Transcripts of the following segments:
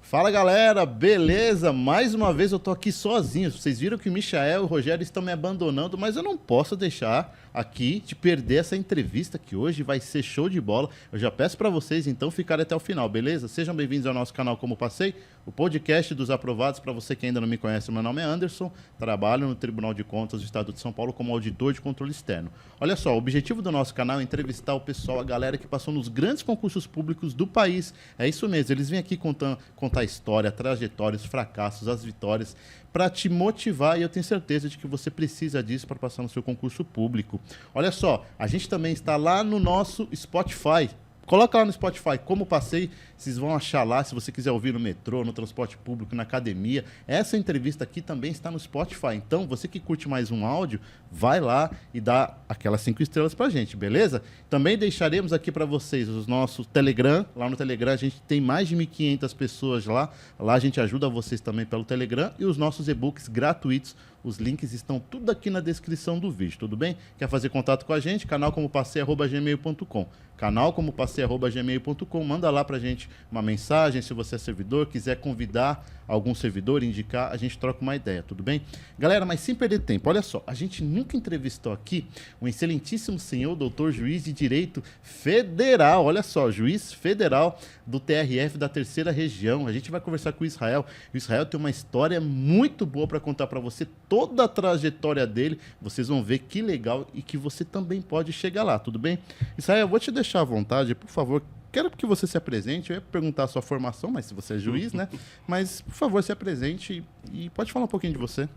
Fala galera, beleza? Mais uma vez eu tô aqui sozinho. Vocês viram que o Michael e o Rogério estão me abandonando, mas eu não posso deixar aqui de perder essa entrevista que hoje vai ser show de bola. Eu já peço para vocês então ficarem até o final, beleza? Sejam bem-vindos ao nosso canal Como Passei, o podcast dos aprovados. Para você que ainda não me conhece, meu nome é Anderson, trabalho no Tribunal de Contas do Estado de São Paulo como auditor de controle externo. Olha só, o objetivo do nosso canal é entrevistar o pessoal, a galera que passou nos grandes concursos públicos do país. É isso mesmo, eles vêm aqui contar a história, a trajetória, os fracassos, as vitórias, para te motivar, e eu tenho certeza de que você precisa disso para passar no seu concurso público. Olha só, a gente também está lá no nosso Spotify. Coloca lá no Spotify Como Passei, vocês vão achar lá, se você quiser ouvir no metrô, no transporte público, na academia. Essa entrevista aqui também está no Spotify. Então, você que curte mais um áudio, vai lá e dá aquelas 5 estrelas pra gente, beleza? Também deixaremos aqui para vocês os nossos Telegram. Lá no Telegram a gente tem mais de 1.500 pessoas lá. Lá a gente ajuda vocês também pelo Telegram e os nossos e-books gratuitos. Os links estão tudo aqui na descrição do vídeo, tudo bem? Quer fazer contato com a gente? canalcomopassei@gmail.com. canalcomopassei@gmail.com. Manda lá pra gente uma mensagem, se você é servidor, quiser convidar algum servidor, indicar, a gente troca uma ideia, tudo bem? Galera, mas sem perder tempo, olha só, a gente nunca entrevistou aqui um excelentíssimo senhor, doutor juiz de direito federal, olha só, juiz federal do TRF da Terceira Região. A gente vai conversar com o Israel. O Israel tem uma história muito boa para contar para você, toda a trajetória dele, vocês vão ver que legal e que você também pode chegar lá, tudo bem? Israel, eu vou te deixar à vontade, por favor. Quero que você se apresente. Eu ia perguntar a sua formação, mas se você é juiz, né? Mas, por favor, se apresente e pode falar um pouquinho de você.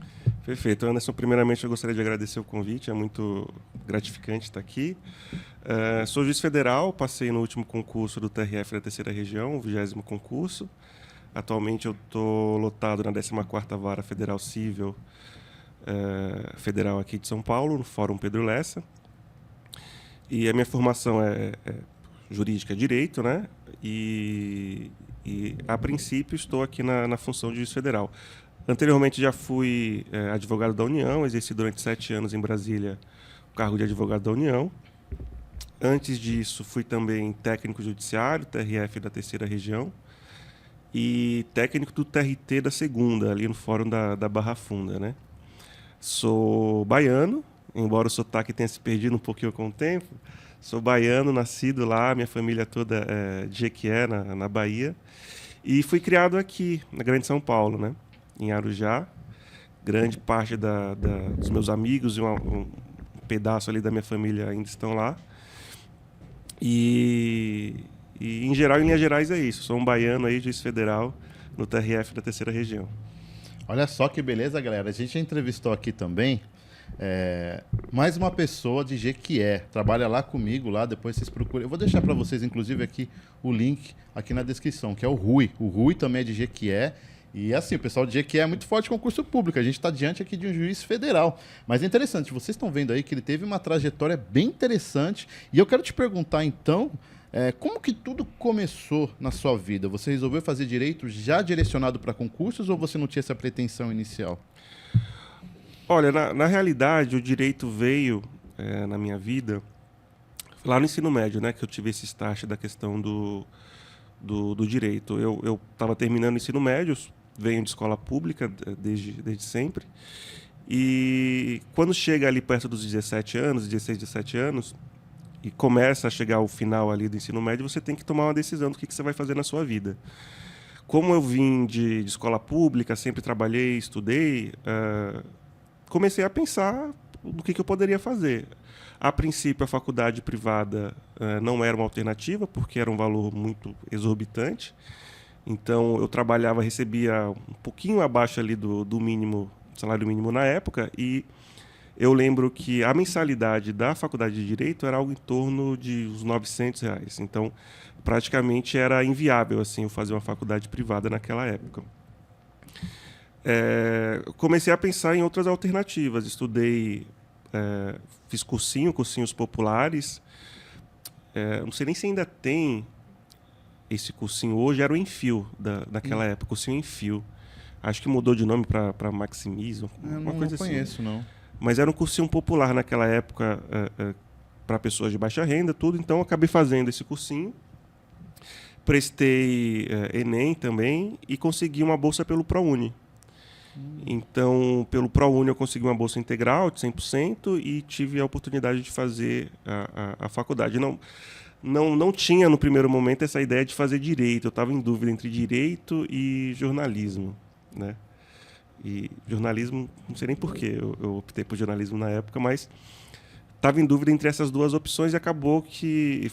Perfeito. Anderson, primeiramente eu gostaria de agradecer o convite, é muito gratificante estar aqui. Sou juiz federal, passei no último concurso do TRF da Terceira Região, o 20º concurso. Atualmente eu estou lotado na 14ª Vara Federal Cível Federal aqui de São Paulo, no Fórum Pedro Lessa. E a minha formação é jurídica, direito, né? E a princípio estou aqui na função de juiz federal. Anteriormente já fui advogado da União, exerci durante 7 anos em Brasília o cargo de advogado da União. Antes disso fui também técnico judiciário, TRF da Terceira Região, e técnico do TRT da Segunda, ali no Fórum da Barra Funda, né? Sou baiano, embora o sotaque tenha se perdido um pouquinho com o tempo. Sou baiano, nascido lá, minha família toda é de Jequié, na Bahia. E fui criado aqui, na Grande São Paulo, né? Em Arujá. Grande parte dos meus amigos e um pedaço ali da minha família ainda estão lá. E em geral, em linhas gerais, é isso. Sou um baiano aí, juiz federal, no TRF da Terceira Região. Olha só que beleza, galera. A gente já entrevistou aqui também mais uma pessoa de Jequié, trabalha lá comigo, lá depois vocês procuram. Eu vou deixar para vocês, inclusive, aqui o link aqui na descrição, que é o Rui. O Rui também é de Jequié. E assim, o pessoal de Jequié é muito forte em concurso público. A gente está diante aqui de um juiz federal. Mas é interessante, vocês estão vendo aí que ele teve uma trajetória bem interessante. E eu quero te perguntar, então, como que tudo começou na sua vida? Você resolveu fazer direito já direcionado para concursos ou você não tinha essa pretensão inicial? Olha, na realidade, o direito veio na minha vida lá no ensino médio, né? Que eu tive esse start da questão do direito. Eu estava terminando o ensino médio, venho de escola pública desde sempre. E quando chega ali perto dos 17 anos, 16, 17 anos, e começa a chegar ao final ali do ensino médio, você tem que tomar uma decisão do que você vai fazer na sua vida. Como eu vim de escola pública, sempre trabalhei, estudei, comecei a pensar no que eu poderia fazer. A princípio, a faculdade privada não era uma alternativa, porque era um valor muito exorbitante. Então, eu trabalhava, recebia um pouquinho abaixo ali do mínimo, salário mínimo na época, e eu lembro que a mensalidade da faculdade de Direito era algo em torno de uns R$ 900. Então, praticamente era inviável assim, eu fazer uma faculdade privada naquela época. Comecei a pensar em outras alternativas. Estudei, fiz cursinhos populares. Não sei nem se ainda tem esse cursinho hoje, era o Enfio daquela época, cursinho Enfio. Acho que mudou de nome para Maximizo, uma coisa assim. Não conheço, não. Mas era um cursinho popular naquela época para pessoas de baixa renda, tudo. Então, eu acabei fazendo esse cursinho. prestei Enem também e consegui uma bolsa pelo ProUni. Então, pelo ProUni eu consegui uma bolsa integral de 100% e tive a oportunidade de fazer a faculdade. Não tinha, no primeiro momento, essa ideia de fazer direito. Eu estava em dúvida entre direito e jornalismo, né? E jornalismo, não sei nem porquê eu optei por jornalismo na época, mas estava em dúvida entre essas duas opções e acabou que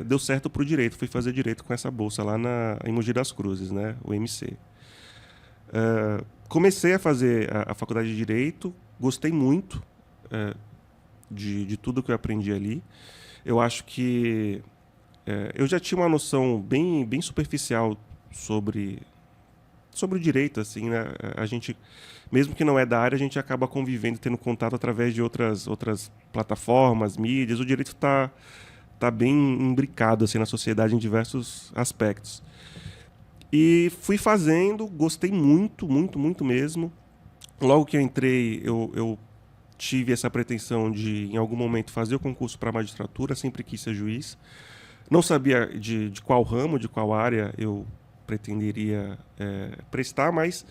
deu certo para o direito. Fui fazer direito com essa bolsa lá em Mogi das Cruzes, né? O MC. Comecei a fazer a faculdade de Direito, gostei muito de tudo que eu aprendi ali. Eu acho que eu já tinha uma noção bem superficial sobre o direito, assim, né? A gente, mesmo que não é da área, a gente acaba convivendo, tendo contato através de outras plataformas, mídias. O direito tá bem imbricado assim, na sociedade em diversos aspectos. E fui fazendo, gostei muito, muito, muito mesmo. Logo que eu entrei, eu tive essa pretensão de, em algum momento, fazer o concurso para a magistratura, sempre quis ser juiz. Não sabia de qual ramo, de qual área eu pretenderia prestar, mas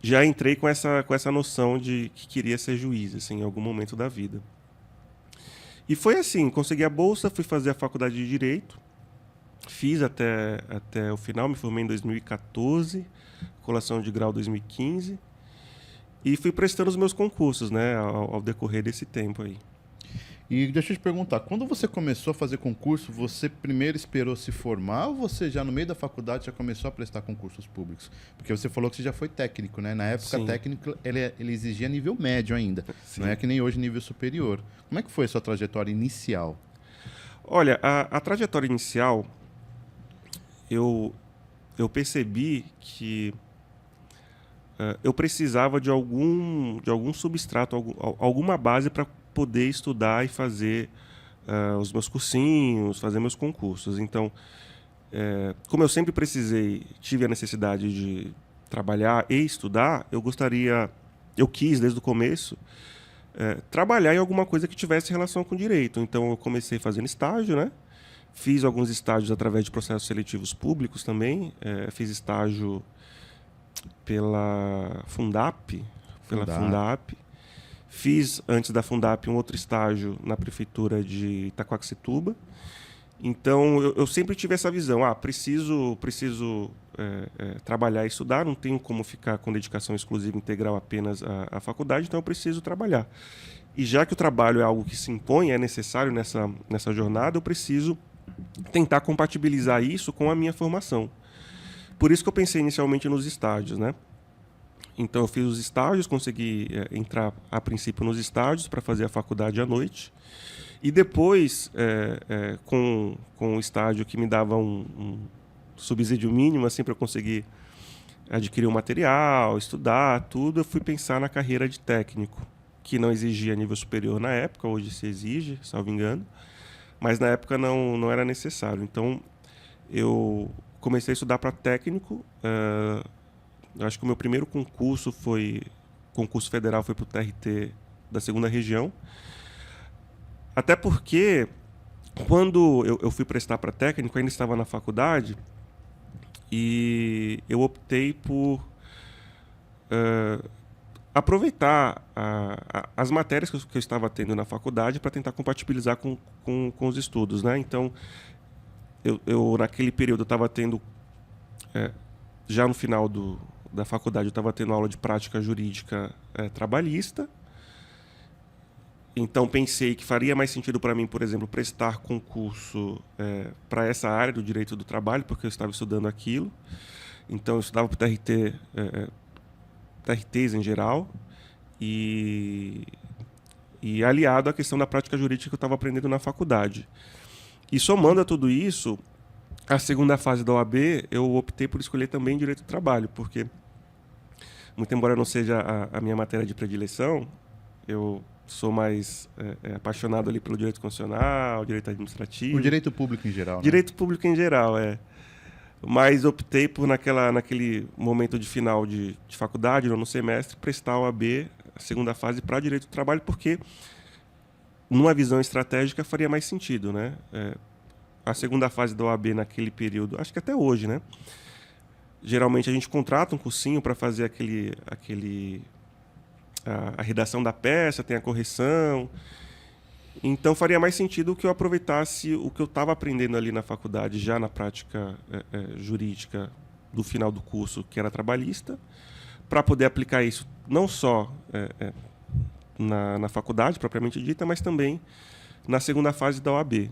já entrei com essa noção de que queria ser juiz, assim, em algum momento da vida. E foi assim, consegui a bolsa, fui fazer a faculdade de Direito, fiz até o final, me formei em 2014, colação de grau 2015, e fui prestando os meus concursos, né, ao decorrer desse tempo aí. E deixa eu te perguntar, quando você começou a fazer concurso, você primeiro esperou se formar ou você já no meio da faculdade já começou a prestar concursos públicos? Porque você falou que você já foi técnico, né? Na época, Sim. técnico ele exigia nível médio ainda, Sim. não é que nem hoje nível superior. Como é que foi a sua trajetória inicial? Olha, a trajetória inicial, eu percebi que eu precisava de algum substrato, alguma base para poder estudar e fazer os meus cursinhos, fazer meus concursos. Então, como eu sempre tive a necessidade de trabalhar e estudar, eu quis desde o começo trabalhar em alguma coisa que tivesse relação com direito. Então, eu comecei fazendo estágio, né? Fiz alguns estágios através de processos seletivos públicos também. Fiz estágio pela Fundap. Fiz, antes da Fundap, um outro estágio na prefeitura de Itaquaquecetuba. Então, eu sempre tive essa visão. Preciso trabalhar e estudar, não tenho como ficar com dedicação exclusiva integral apenas à faculdade, então eu preciso trabalhar. E já que o trabalho é algo que se impõe, é necessário nessa jornada, eu preciso tentar compatibilizar isso com a minha formação. Por isso que eu pensei inicialmente nos estágios, né? Então eu fiz os estágios, consegui entrar a princípio nos estágios para fazer a faculdade à noite. E depois, com o estágio que me dava um subsídio mínimo assim, para eu conseguir adquirir o material, estudar, tudo, eu fui pensar na carreira de técnico, que não exigia nível superior na época, hoje se exige, salvo engano, mas na época não era necessário. Então, eu comecei a estudar para técnico. Acho que o meu primeiro concurso federal foi para o TRT da 2ª Região. Até porque, quando eu fui prestar para técnico, ainda estava na faculdade, e eu optei por aproveitar as matérias que eu estava tendo na faculdade para tentar compatibilizar com os estudos, né? Então, eu naquele período estava tendo, já no final da faculdade, eu estava tendo aula de prática jurídica trabalhista. Então, pensei que faria mais sentido para mim, por exemplo, prestar concurso para essa área do direito do trabalho, porque eu estava estudando aquilo. Então, eu estudava para o TRTs em geral, e aliado à questão da prática jurídica que eu estava aprendendo na faculdade. E somando a tudo isso, a segunda fase da OAB, eu optei por escolher também direito do trabalho, porque, muito embora não seja a minha matéria de predileção, eu sou mais apaixonado ali pelo direito constitucional, direito administrativo. O direito público em geral, né? Direito público em geral, Mas optei por, naquele momento de final de faculdade, no semestre, prestar a OAB, a segunda fase, para direito do trabalho, porque, numa visão estratégica, faria mais sentido, né? a segunda fase da OAB naquele período, acho que até hoje, né? Geralmente a gente contrata um cursinho para fazer a redação da peça, tem a correção. Então faria mais sentido que eu aproveitasse o que eu estava aprendendo ali na faculdade, já na prática jurídica do final do curso, que era trabalhista, para poder aplicar isso não só na faculdade propriamente dita, mas também na segunda fase da OAB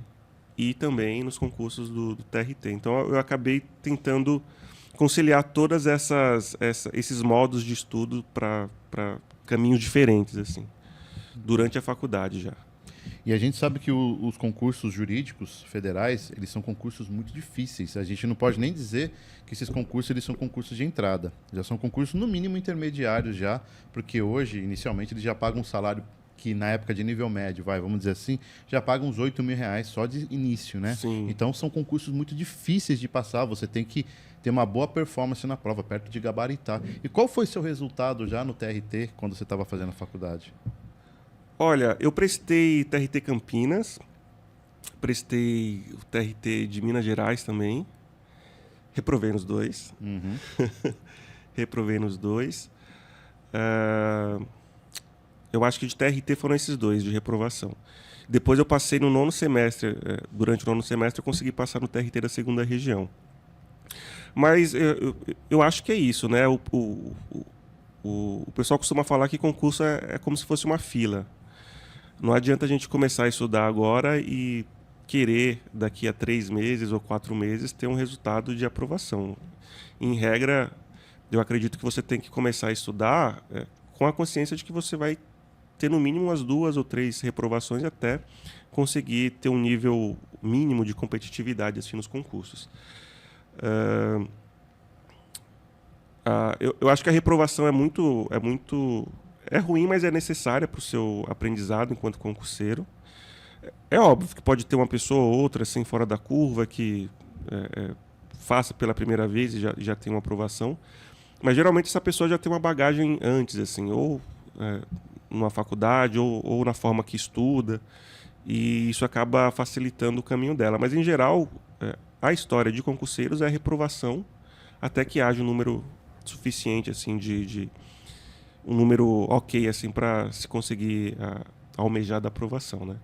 e também nos concursos do TRT. Então eu acabei tentando conciliar todas esses modos de estudo para caminhos diferentes assim, durante a faculdade já. E a gente sabe que os concursos jurídicos federais, eles são concursos muito difíceis. A gente não pode nem dizer que esses concursos eles são concursos de entrada. Já são concursos, no mínimo, intermediários já, porque hoje, inicialmente, eles já pagam um salário que, na época de nível médio, vamos dizer assim, já pagam uns R$ 8.000 só de início, né? Sim. Então, são concursos muito difíceis de passar. Você tem que ter uma boa performance na prova, perto de gabaritar. E qual foi seu resultado já no TRT, quando você estava fazendo a faculdade? Olha, eu prestei TRT Campinas, prestei o TRT de Minas Gerais também, reprovei nos dois. Uhum. Reprovei nos dois. Eu acho que de TRT foram esses dois, de reprovação. Depois eu passei no nono semestre, durante o nono semestre eu consegui passar no TRT da segunda região. Mas eu acho que é isso, né? O pessoal costuma falar que concurso é como se fosse uma fila. Não adianta a gente começar a estudar agora e querer, daqui a 3 meses ou 4 meses, ter um resultado de aprovação. Em regra, eu acredito que você tem que começar a estudar com a consciência de que você vai ter no mínimo umas 2 ou 3 reprovações até conseguir ter um nível mínimo de competitividade assim, nos concursos. Eu acho que a reprovação é ruim, mas é necessária para o seu aprendizado enquanto concurseiro. É óbvio que pode ter uma pessoa ou outra assim, fora da curva que faça pela primeira vez e já tem uma aprovação, mas geralmente essa pessoa já tem uma bagagem antes, assim, ou numa faculdade ou na forma que estuda, e isso acaba facilitando o caminho dela. Mas, em geral, a história de concurseiros é a reprovação até que haja um número suficiente, assim, um número ok, assim, para se conseguir almejar da aprovação, né?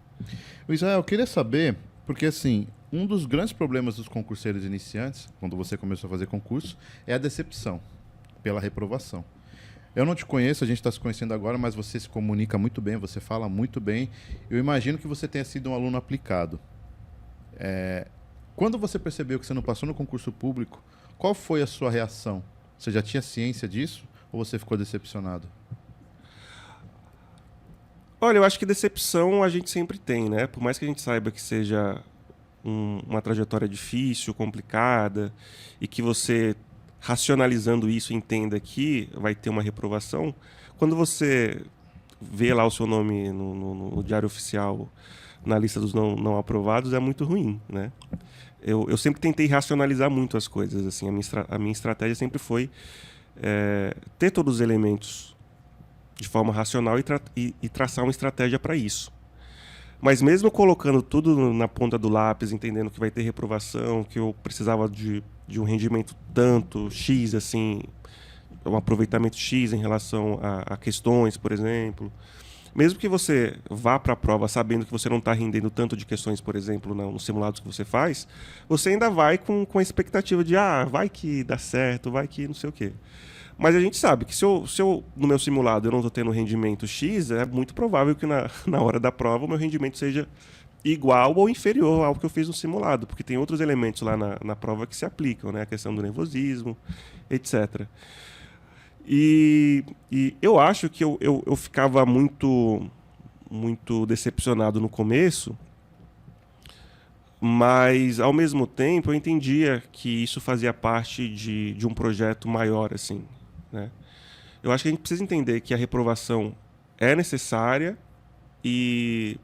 Israel, eu queria saber, porque assim, um dos grandes problemas dos concurseiros iniciantes, quando você começou a fazer concurso, é a decepção pela reprovação. Eu não te conheço, a gente está se conhecendo agora, mas você se comunica muito bem, você fala muito bem. Eu imagino que você tenha sido um aluno aplicado. Quando você percebeu que você não passou no concurso público, qual foi a sua reação? Você já tinha ciência disso ou você ficou decepcionado? Olha, eu acho que decepção a gente sempre tem, né? Por mais que a gente saiba que seja uma trajetória difícil, complicada, e que você, racionalizando isso, entenda que vai ter uma reprovação, quando você vê lá o seu nome no Diário Oficial, na lista dos não aprovados, é muito ruim, né? Eu sempre tentei racionalizar muito as coisas, assim. A minha estratégia sempre foi ter todos os elementos de forma racional e traçar uma estratégia para isso. Mas mesmo colocando tudo na ponta do lápis, entendendo que vai ter reprovação, que eu precisava de um rendimento tanto X, assim, um aproveitamento X em relação a questões, por exemplo. Mesmo que você vá para a prova sabendo que você não está rendendo tanto de questões, por exemplo, nos simulados que você faz, você ainda vai com a expectativa de vai que dá certo, vai que não sei o quê. Mas a gente sabe que se eu no meu simulado eu não estou tendo rendimento X, é muito provável que na hora da prova o meu rendimento seja igual ou inferior ao que eu fiz no simulado, porque tem outros elementos lá na prova que se aplicam, né? A questão do nervosismo, etc. E eu acho que eu ficava muito decepcionado no começo, mas, ao mesmo tempo, eu entendia que isso fazia parte de um projeto maior, assim, né? Eu acho que a gente precisa entender que a reprovação é necessária e,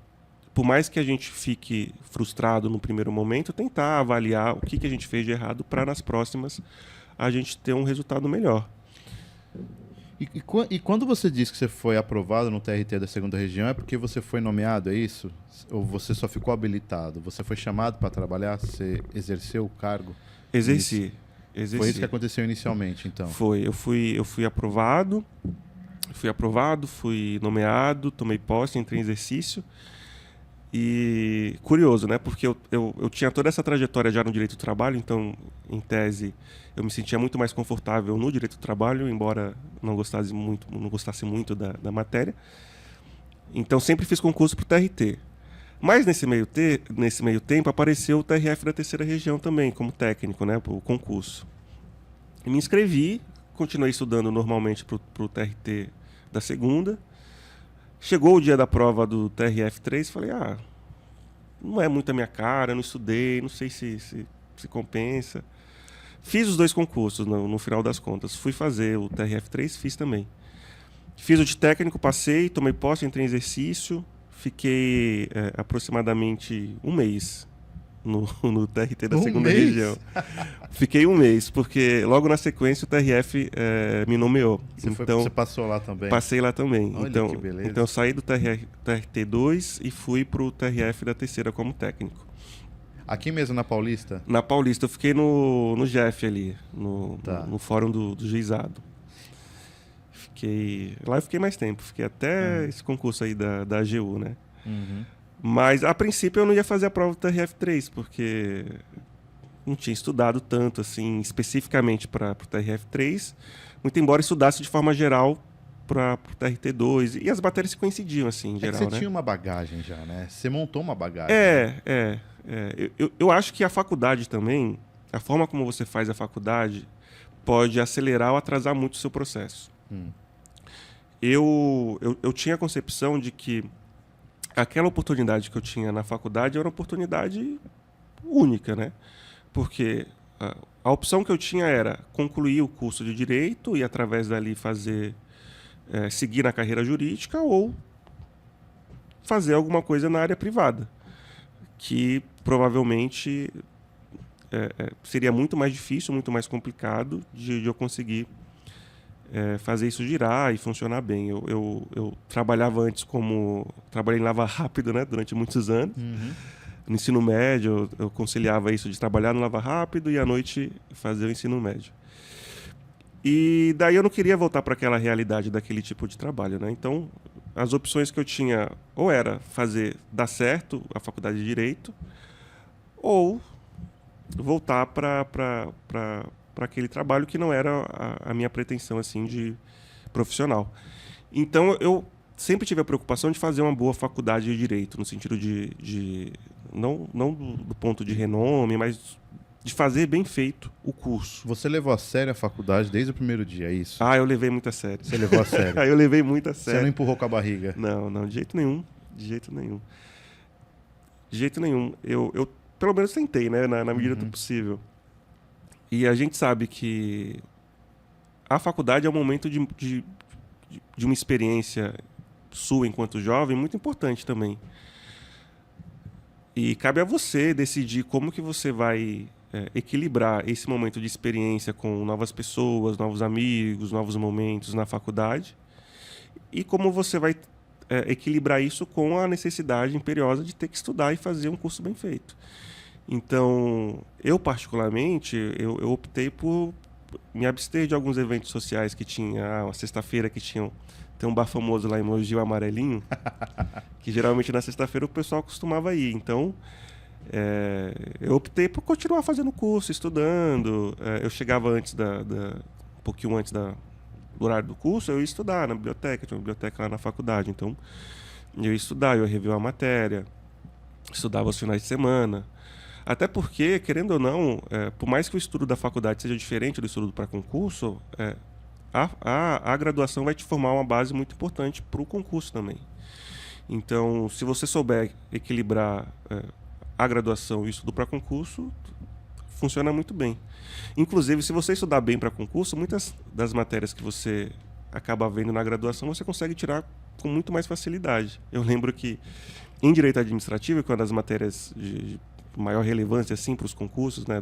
por mais que a gente fique frustrado no primeiro momento, tentar avaliar o que a gente fez de errado para, nas próximas, a gente ter um resultado melhor. E quando você diz que você foi aprovado no TRT da segunda região, é porque você foi nomeado, é isso? Ou você só ficou habilitado? Você foi chamado para trabalhar? Você exerceu o cargo? Exerci. Foi isso que aconteceu inicialmente, então? Foi. Eu fui aprovado, fui nomeado, tomei posse, entrei em exercício. E curioso, né? Porque eu tinha toda essa trajetória já no direito do trabalho, então, em tese, eu me sentia muito mais confortável no direito do trabalho, embora não gostasse muito da matéria. Então, sempre fiz concurso para o TRT. Mas nesse meio tempo apareceu o TRF da terceira região também, como técnico, né? O concurso. E me inscrevi, continuei estudando normalmente para o TRT da segunda. Chegou o dia da prova do TRF3, falei, não é muito a minha cara, não estudei, não sei se compensa. Fiz os 2 concursos no final das contas. Fui fazer o TRF3, fiz também. Fiz o de técnico, passei, tomei posse, entrei em exercício, fiquei aproximadamente um mês no TRT da segunda região. Fiquei um mês, porque logo na sequência o TRF me nomeou. Você passou lá também? Passei lá também. Olha, então, que beleza. então eu saí do TRT2 e fui para o TRF da terceira como técnico. Aqui mesmo na Paulista? Na Paulista, eu fiquei no GEF ali, no fórum do juizado. Lá eu fiquei mais tempo, fiquei até esse concurso aí da AGU, né? Uhum. Mas, a princípio, eu não ia fazer a prova do TRF3, porque não tinha estudado tanto, assim, especificamente para o TRF3, muito embora estudasse de forma geral para o TRT2, e as matérias se coincidiam, assim, em geral, você né? tinha uma bagagem já, né? Você montou uma bagagem. Eu acho que a faculdade também, a forma como você faz a faculdade, pode acelerar ou atrasar muito o seu processo. Eu tinha a concepção de que aquela oportunidade que eu tinha na faculdade era uma oportunidade única, né? Porque a opção que eu tinha era concluir o curso de Direito e, através dali, seguir na carreira jurídica ou fazer alguma coisa na área privada, que provavelmente seria muito mais difícil, muito mais complicado de eu conseguir fazer isso girar e funcionar bem. Eu trabalhava antes trabalhei em Lava Rápido, né, durante muitos anos. No ensino médio, eu conciliava isso de trabalhar no Lava Rápido e à noite fazer o ensino médio. E daí eu não queria voltar para aquela realidade daquele tipo de trabalho, né? Então, as opções que eu tinha ou era dar certo a faculdade de Direito, ou voltar para aquele trabalho que não era a minha pretensão, assim, de profissional. Então, eu sempre tive a preocupação de fazer uma boa faculdade de Direito, no sentido não do ponto de renome, mas de fazer bem feito o curso. Você levou a sério a faculdade desde o primeiro dia, é isso? Eu levei muito a sério. Você levou a sério? Eu levei muito a sério. Você não empurrou com a barriga? Não, de jeito nenhum. De jeito nenhum. Eu pelo menos tentei, né, na medida do possível. E a gente sabe que a faculdade é um momento de uma experiência sua enquanto jovem muito importante também. E cabe a você decidir como que você vai equilibrar esse momento de experiência com novas pessoas, novos amigos, novos momentos na faculdade, e como você vai equilibrar isso com a necessidade imperiosa de ter que estudar e fazer um curso bem feito. Então, eu particularmente, eu optei por me abster de alguns eventos sociais que tinha, uma sexta-feira que tem um bar famoso lá em Mogi, o Amarelinho, que geralmente na sexta-feira o pessoal costumava ir. Então, eu optei por continuar fazendo curso, estudando. Eu chegava um pouquinho antes do horário do curso, eu ia estudar na biblioteca, tinha uma biblioteca lá na faculdade. Então, eu ia estudar, eu ia rever a matéria, estudava aos finais de semana. Até porque, querendo ou não, por mais que o estudo da faculdade seja diferente do estudo para concurso, a graduação vai te formar uma base muito importante para o concurso também. Então, se você souber equilibrar a graduação e o estudo para concurso, funciona muito bem. Inclusive, se você estudar bem para concurso, muitas das matérias que você acaba vendo na graduação, você consegue tirar com muito mais facilidade. Eu lembro que, em Direito Administrativo, que é uma das matérias de maior relevância assim, para os concursos, né,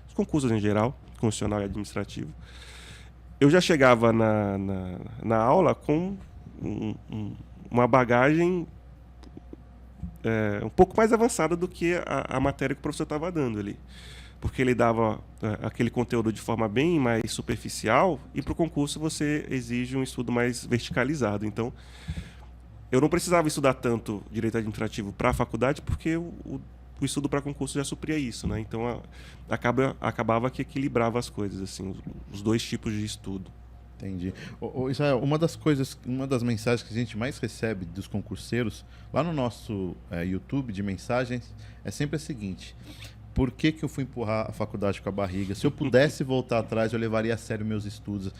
os concursos em geral, constitucional e administrativo, eu já chegava na aula com uma bagagem um pouco mais avançada do que a matéria que o professor estava dando ali. Porque ele dava aquele conteúdo de forma bem mais superficial e para o concurso você exige um estudo mais verticalizado. Então, eu não precisava estudar tanto direito administrativo para a faculdade porque o estudo para concurso já supria isso, né? Então, acabava que equilibrava as coisas, assim, os dois tipos de estudo. Entendi. Israel, uma das mensagens que a gente mais recebe dos concurseiros, lá no nosso YouTube de mensagens, é sempre a seguinte: por que eu fui empurrar a faculdade com a barriga? Se eu pudesse voltar atrás, eu levaria a sério meus estudos.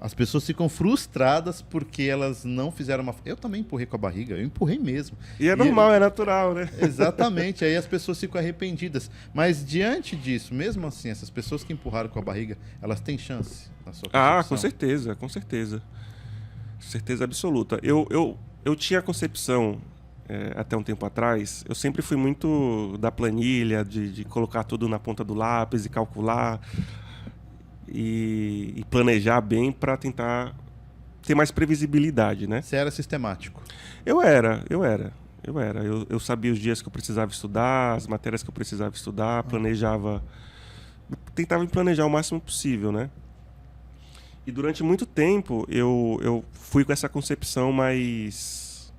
As pessoas ficam frustradas porque elas não fizeram uma... Eu também empurrei com a barriga, eu empurrei mesmo. E é normal, é natural, né? Exatamente, aí as pessoas ficam arrependidas. Mas diante disso, mesmo assim, essas pessoas que empurraram com a barriga, elas têm chance na sua concepção? Ah, com certeza, com certeza. Certeza absoluta. Eu tinha a concepção, até um tempo atrás, eu sempre fui muito da planilha, de colocar tudo na ponta do lápis e calcular e planejar bem para tentar ter mais previsibilidade, né? Você era sistemático? Eu era. Eu sabia os dias que eu precisava estudar, as matérias que eu precisava estudar, tentava me planejar o máximo possível, né? E durante muito tempo eu fui com essa concepção mais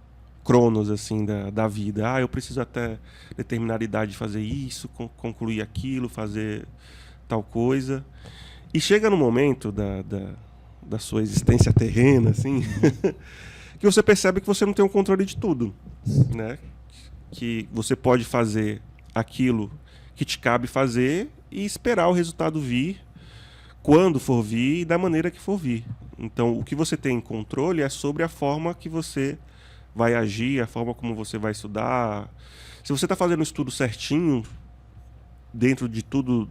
cronos, assim, da vida. Eu preciso até determinada idade fazer isso, concluir aquilo, fazer tal coisa. E chega no momento da sua existência terrena, assim, que você percebe que você não tem o controle de tudo, né? Que você pode fazer aquilo que te cabe fazer e esperar o resultado vir quando for vir e da maneira que for vir. Então, o que você tem em controle é sobre a forma que você vai agir, a forma como você vai estudar. Se você está fazendo o estudo certinho, dentro de tudo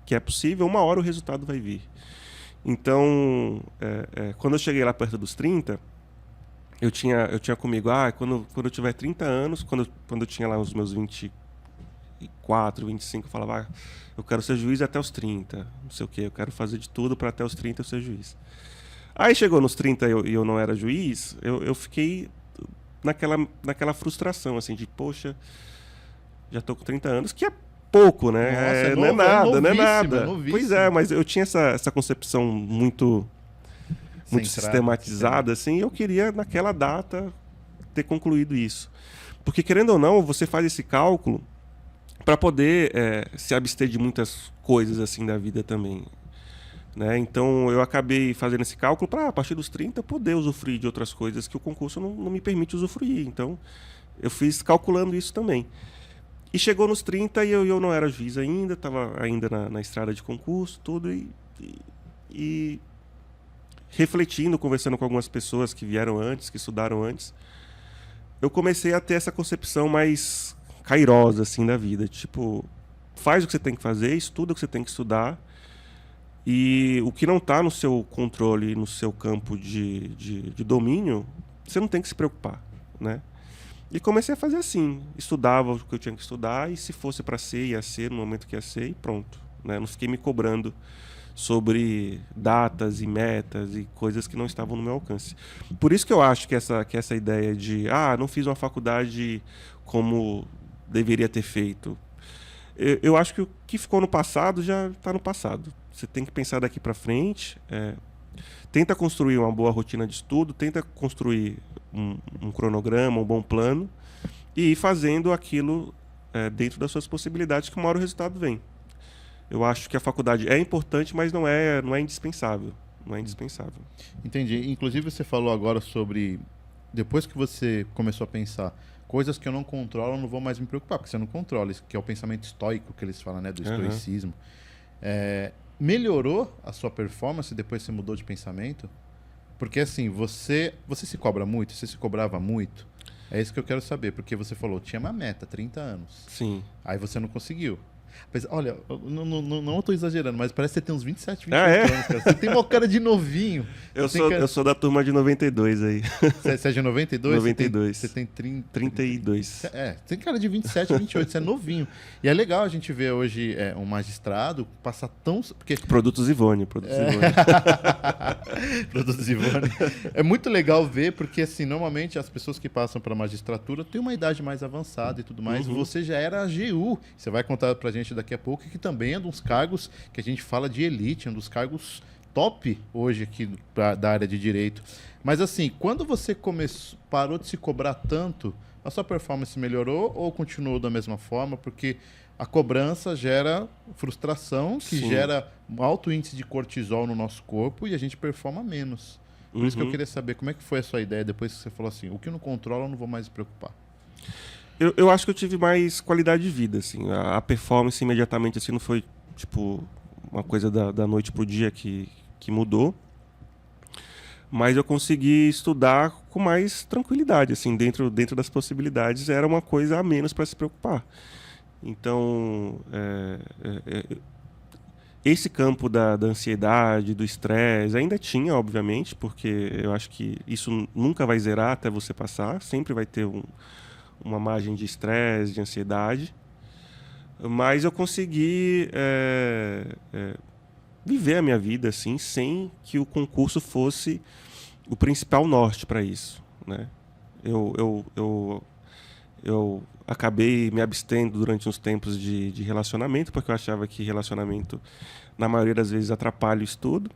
que é possível, uma hora o resultado vai vir. Então, quando eu cheguei lá perto dos 30, eu tinha comigo, quando eu tiver 30 anos, quando eu tinha lá os meus 24, 25, eu falava, eu quero ser juiz até os 30, não sei o quê, eu quero fazer de tudo para até os 30 eu ser juiz. Aí chegou nos 30 e eu não era juiz, eu fiquei naquela frustração, assim, de, poxa, já tô com 30 anos, que é pouco, né? Nossa, não é nada, não é nada. Novíssimo. Pois é, mas eu tinha essa concepção muito sistematizada, assim, e eu queria, naquela data, ter concluído isso. Porque, querendo ou não, você faz esse cálculo para poder se abster de muitas coisas assim da vida também, né? Então, eu acabei fazendo esse cálculo para, a partir dos 30, poder usufruir de outras coisas que o concurso não me permite usufruir. Então, eu fiz calculando isso também. E chegou nos 30 e eu não era juiz ainda, estava ainda na estrada de concurso, tudo, e refletindo, conversando com algumas pessoas que vieram antes, que estudaram antes, eu comecei a ter essa concepção mais cairosa, assim, da vida. Tipo, faz o que você tem que fazer, estuda o que você tem que estudar, e o que não está no seu controle, no seu campo de domínio, você não tem que se preocupar, né? E comecei a fazer assim, estudava o que eu tinha que estudar e se fosse para ser, ia ser no momento que ia ser e pronto, né? Não fiquei me cobrando sobre datas e metas e coisas que não estavam no meu alcance. Por isso que eu acho que essa ideia de não fiz uma faculdade como deveria ter feito. Eu acho que o que ficou no passado já está no passado. Você tem que pensar daqui para frente, tenta construir uma boa rotina de estudo, tenta construir um cronograma, um bom plano e ir fazendo aquilo dentro das suas possibilidades, que uma hora o resultado vem. Eu acho que a faculdade é importante, mas não é indispensável. Não é indispensável. Entendi. Inclusive, você falou agora sobre, depois que você começou a pensar, coisas que eu não controlo, eu não vou mais me preocupar, porque você não controla, isso que é o pensamento estoico que eles falam, né, do estoicismo. Melhorou a sua performance depois que você mudou de pensamento? Porque assim, você se cobra muito? Você se cobrava muito? É isso que eu quero saber, porque você falou, tinha uma meta, 30 anos. Sim. Aí você não conseguiu. Mas, olha, eu não estou exagerando, mas parece que você tem uns 27, 28 Ah, é? anos, cara. Você tem uma cara de novinho. Eu sou da turma de 92 aí. Você é de 92? 92. Você tem 30, 32. tem cara de 27, 28, você é novinho. E é legal a gente ver hoje um magistrado passar tão... Porque... Produtos Ivone. Produtos Ivone. É muito legal ver, porque assim, normalmente as pessoas que passam para a magistratura têm uma idade mais avançada e tudo mais. Você já era AGU. Você vai contar pra gente daqui a pouco, que também é um dos cargos que a gente fala de elite, um dos cargos top hoje aqui da área de direito. Mas assim, quando você parou de se cobrar tanto, a sua performance melhorou ou continuou da mesma forma? Porque a cobrança gera frustração, que Sim. gera um alto índice de cortisol no nosso corpo e a gente performa menos. Por isso que eu queria saber como é que foi a sua ideia depois que você falou assim, o que eu não controlo eu não vou mais me preocupar. Eu acho que eu tive mais qualidade de vida, assim. A performance imediatamente, assim, não foi, tipo, uma coisa da noite pro dia que mudou. Mas eu consegui estudar com mais tranquilidade, assim, dentro das possibilidades. Era uma coisa a menos para se preocupar. Então, esse campo da ansiedade, do estresse, ainda tinha, obviamente, porque eu acho que isso nunca vai zerar até você passar. Sempre vai ter uma margem de estresse, de ansiedade. Mas eu consegui viver a minha vida assim, sem que o concurso fosse o principal norte para isso, né? Eu acabei me abstendo durante uns tempos de relacionamento, porque eu achava que relacionamento, na maioria das vezes, atrapalha o estudo.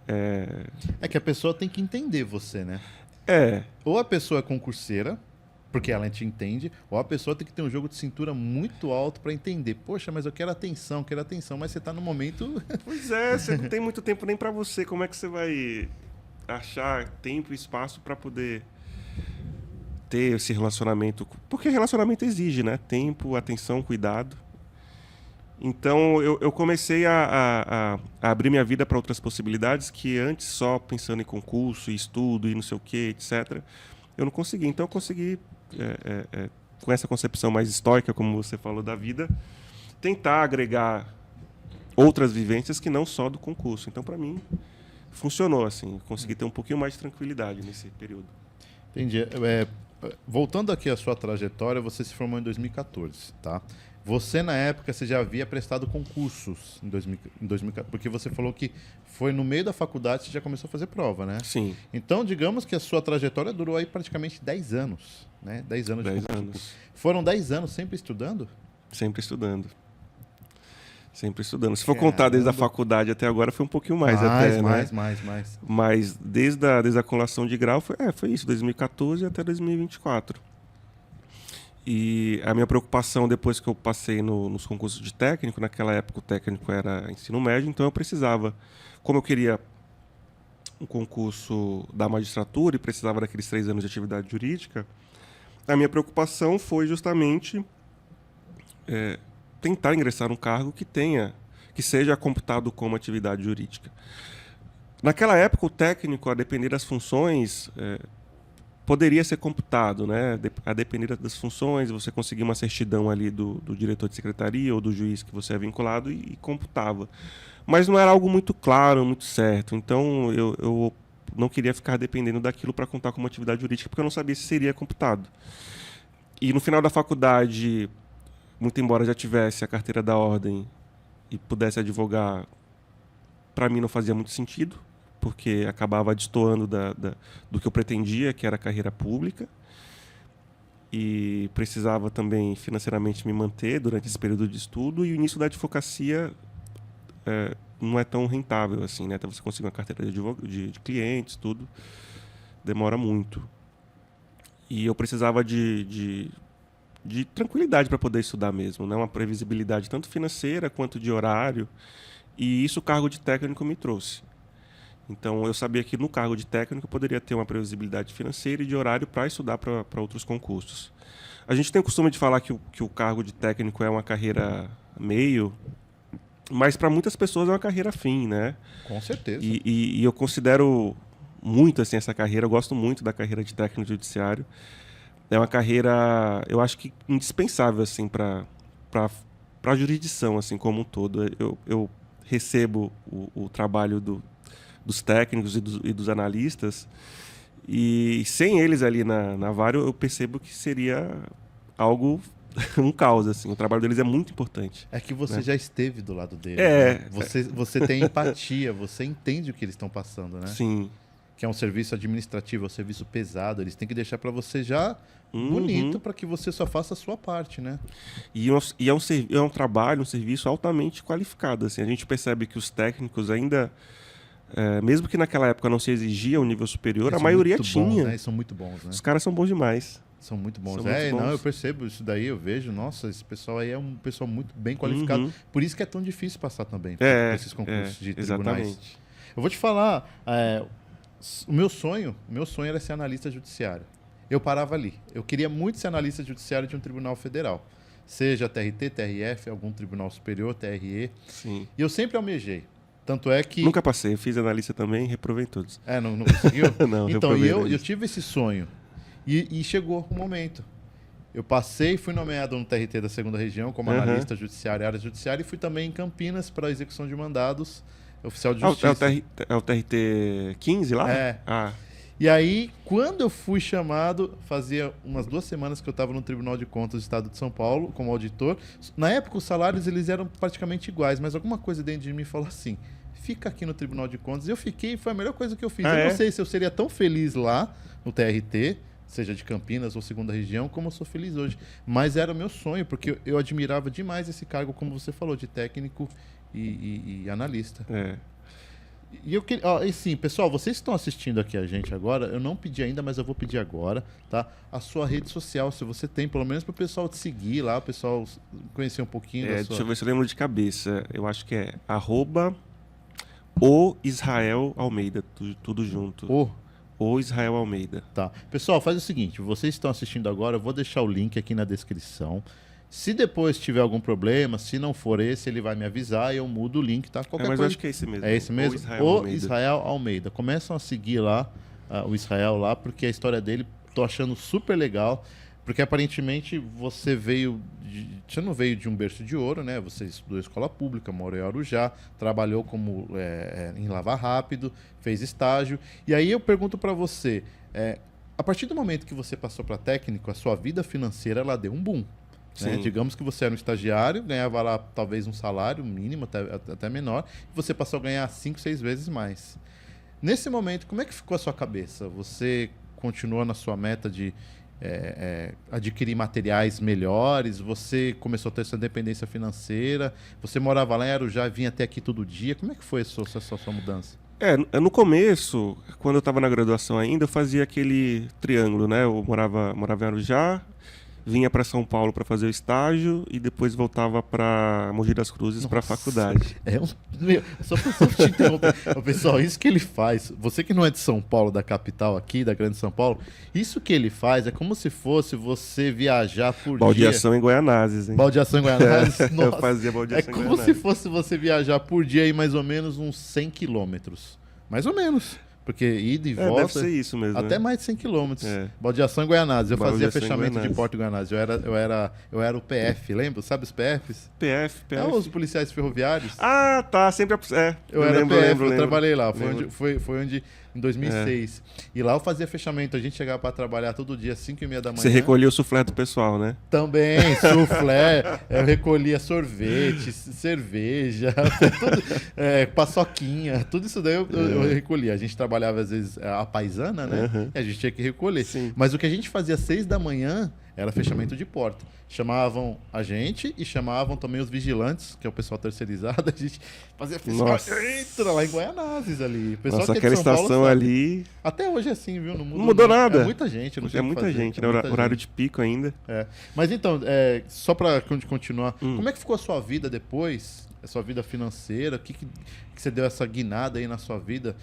É que a pessoa tem que entender você, né? É, Ou a pessoa é concurseira, porque ela te entende, ou a pessoa tem que ter um jogo de cintura muito alto para entender. Poxa, mas eu quero atenção, mas você tá no momento... pois é, você não tem muito tempo nem para você. Como é que você vai achar tempo e espaço para poder ter esse relacionamento? Porque relacionamento exige, né? Tempo, atenção, cuidado. Então eu comecei a abrir minha vida para outras possibilidades que antes só pensando em concurso, estudo e não sei o que, etc. Eu não consegui. Então eu consegui, com essa concepção mais estoica, como você falou, da vida, tentar agregar outras vivências que não só do concurso. Então, para mim, funcionou assim. Consegui ter um pouquinho mais de tranquilidade nesse período. Entendi. Voltando aqui à sua trajetória, você se formou em 2014, tá? Você, na época, você já havia prestado concursos em 2014, porque você falou que foi no meio da faculdade que você já começou a fazer prova, né? Sim. Então, digamos que a sua trajetória durou aí praticamente 10 anos, né? 10 anos de 10 concurso. anos. Foram 10 anos sempre estudando? Sempre estudando. Sempre estudando. Se for contar desde a faculdade até agora, foi um pouquinho mais até, mais. Mas desde a acumulação de grau, foi isso, 2014 até 2024. E a minha preocupação depois que eu passei nos concursos de técnico, naquela época o técnico era ensino médio, então eu precisava, como eu queria um concurso da magistratura e precisava daqueles 3 anos de atividade jurídica, a minha preocupação foi justamente tentar ingressar num cargo que seja computado como atividade jurídica. Naquela época, o técnico, a depender das funções, poderia ser computado, né? A depender das funções, você conseguia uma certidão ali do diretor de secretaria ou do juiz que você é vinculado e computava. Mas não era algo muito claro, muito certo. Então, eu não queria ficar dependendo daquilo para contar como atividade jurídica, porque eu não sabia se seria computado. E no final da faculdade, muito embora já tivesse a carteira da ordem e pudesse advogar, para mim não fazia muito sentido, porque acabava destoando do que eu pretendia, que era a carreira pública, e precisava também financeiramente me manter durante esse período de estudo, e o início da advocacia não é tão rentável assim, né? Até você conseguir uma carteira de clientes, tudo, demora muito. E eu precisava de tranquilidade para poder estudar mesmo, né? Uma previsibilidade tanto financeira quanto de horário, e isso o cargo de técnico me trouxe. Então, eu sabia que no cargo de técnico eu poderia ter uma previsibilidade financeira e de horário para estudar para outros concursos. A gente tem o costume de falar que o cargo de técnico é uma carreira meio, mas para muitas pessoas é uma carreira fim, né? Com certeza. E eu considero muito assim, essa carreira, eu gosto muito da carreira de técnico judiciário. É uma carreira, eu acho que indispensável assim, para a jurisdição, assim, como um todo. Eu recebo o trabalho dos técnicos e dos analistas, e sem eles ali na Vario, eu percebo que seria algo, um caos, assim. O trabalho deles é muito importante. É que você, né, já esteve do lado deles. É. Né? Você tem empatia, você entende o que eles estão passando, né? Sim. Que é um serviço administrativo, é um serviço pesado. Eles têm que deixar para você já bonito, para que você só faça a sua parte, né? E é um trabalho, um serviço altamente qualificado. Assim. A gente percebe que os técnicos ainda, mesmo que naquela época não se exigia um nível superior, a maioria tinha. Bons, né? Eles são muito bons, né? Os caras são bons demais. São muito bons. São muito bons. Não, eu percebo isso daí, eu vejo, nossa, esse pessoal aí é um pessoal muito bem qualificado. Por isso que é tão difícil passar também por esses concursos de tribunais. Exatamente. Eu vou te falar, o meu sonho era ser analista judiciário. Eu parava ali. Eu queria muito ser analista judiciário de um tribunal federal. Seja TRT, TRF, algum tribunal superior, TRE. Sim. E eu sempre almejei. Tanto é que... Nunca passei. Eu fiz analista também e reprovei todos. Não conseguiu? Não, então, eu tive esse sonho. E chegou o momento. Eu passei, fui nomeado no TRT da 2ª Região como analista judiciário, área judiciária, e fui também em Campinas para a execução de mandados, oficial de justiça. É o TRT 15 lá? É. E aí, quando eu fui chamado, fazia umas 2 semanas que eu estava no Tribunal de Contas do Estado de São Paulo como auditor. Na época, os salários eles eram praticamente iguais, mas alguma coisa dentro de mim falou assim: fica aqui no Tribunal de Contas. E eu fiquei, foi a melhor coisa que eu fiz. Eu não sei se eu seria tão feliz lá no TRT, seja de Campinas ou 2ª Região, como eu sou feliz hoje. Mas era o meu sonho, porque eu admirava demais esse cargo, como você falou, de técnico e analista. E eu queria, e sim, pessoal, vocês estão assistindo aqui a gente agora, eu não pedi ainda, mas eu vou pedir agora, tá? A sua rede social, se você tem, pelo menos para o pessoal te seguir lá, o pessoal conhecer um pouquinho da sua... Deixa eu ver se eu lembro de cabeça. Eu acho que é @o Israel Almeida, tudo junto. O Israel Almeida. Tá. Pessoal, faz o seguinte, vocês estão assistindo agora, eu vou deixar o link aqui na descrição. Se depois tiver algum problema, se não for esse, ele vai me avisar e eu mudo o link, tá? Qualquer mas coisa... eu acho que é esse mesmo. É esse mesmo? Israel Almeida. Começam a seguir lá, o Israel lá, porque a história dele, tô achando super legal, porque aparentemente você não veio de um berço de ouro, né? Você estudou escola pública, morou em Arujá, trabalhou como em Lava Rápido, fez estágio. E aí eu pergunto para você, a partir do momento que você passou para técnico, a sua vida financeira ela deu um boom. Né? Digamos que você era um estagiário, ganhava lá talvez um salário mínimo, até menor, e você passou a ganhar 5, 6 vezes mais. Nesse momento, como é que ficou a sua cabeça? Você continuou na sua meta de adquirir materiais melhores? Você começou a ter essa independência financeira? Você morava lá em Arujá e vinha até aqui todo dia? Como é que foi a sua mudança? No começo, quando eu estava na graduação ainda, eu fazia aquele triângulo, né? Eu morava em Arujá, vinha para São Paulo para fazer o estágio e depois voltava para Mogi das Cruzes para a faculdade. Só para te interromper. Pessoal, isso que ele faz, você que não é de São Paulo, da capital aqui, da grande São Paulo, isso que ele faz é como se fosse você viajar por Baldeação em Guaianazes, hein? Baldeação em Guaianazes. Eu fazia baldeação em Guaianazes. É como se fosse você viajar por dia aí mais ou menos uns 100 quilômetros. Mais ou menos. Porque ida e volta... Deve ser isso mesmo. Até mais de 100 quilômetros. Baldeação em Guaianazes. Eu fazia fechamento de porto em Guaianazes. Eu era o PF, lembra? Sabe os PFs? PF. Os policiais ferroviários. Ah, tá. Sempre... Eu era PF, eu trabalhei lá. Foi onde... Em 2006. E lá eu fazia fechamento. A gente chegava para trabalhar todo dia, às 5h30 da manhã. Você recolhia o suflé do pessoal, né? Também, suflé. Eu recolhia sorvete, cerveja, tudo, paçoquinha. Tudo isso daí eu recolhia. A gente trabalhava, às vezes, a paisana, né? E a gente tinha que recolher. Sim. Mas o que a gente fazia às 6 da manhã era fechamento de porta. Chamavam a gente e chamavam também os vigilantes, que é o pessoal terceirizado. A gente fazia entra lá em Guaianazes ali. O pessoal aquela estação ali... Até hoje é assim, viu? Não mudou nada. É muita gente. Não é muita gente, né? Horário de pico ainda. Mas então, só para continuar, como é que ficou a sua vida depois? A sua vida financeira? O que você deu essa guinada aí na sua vida,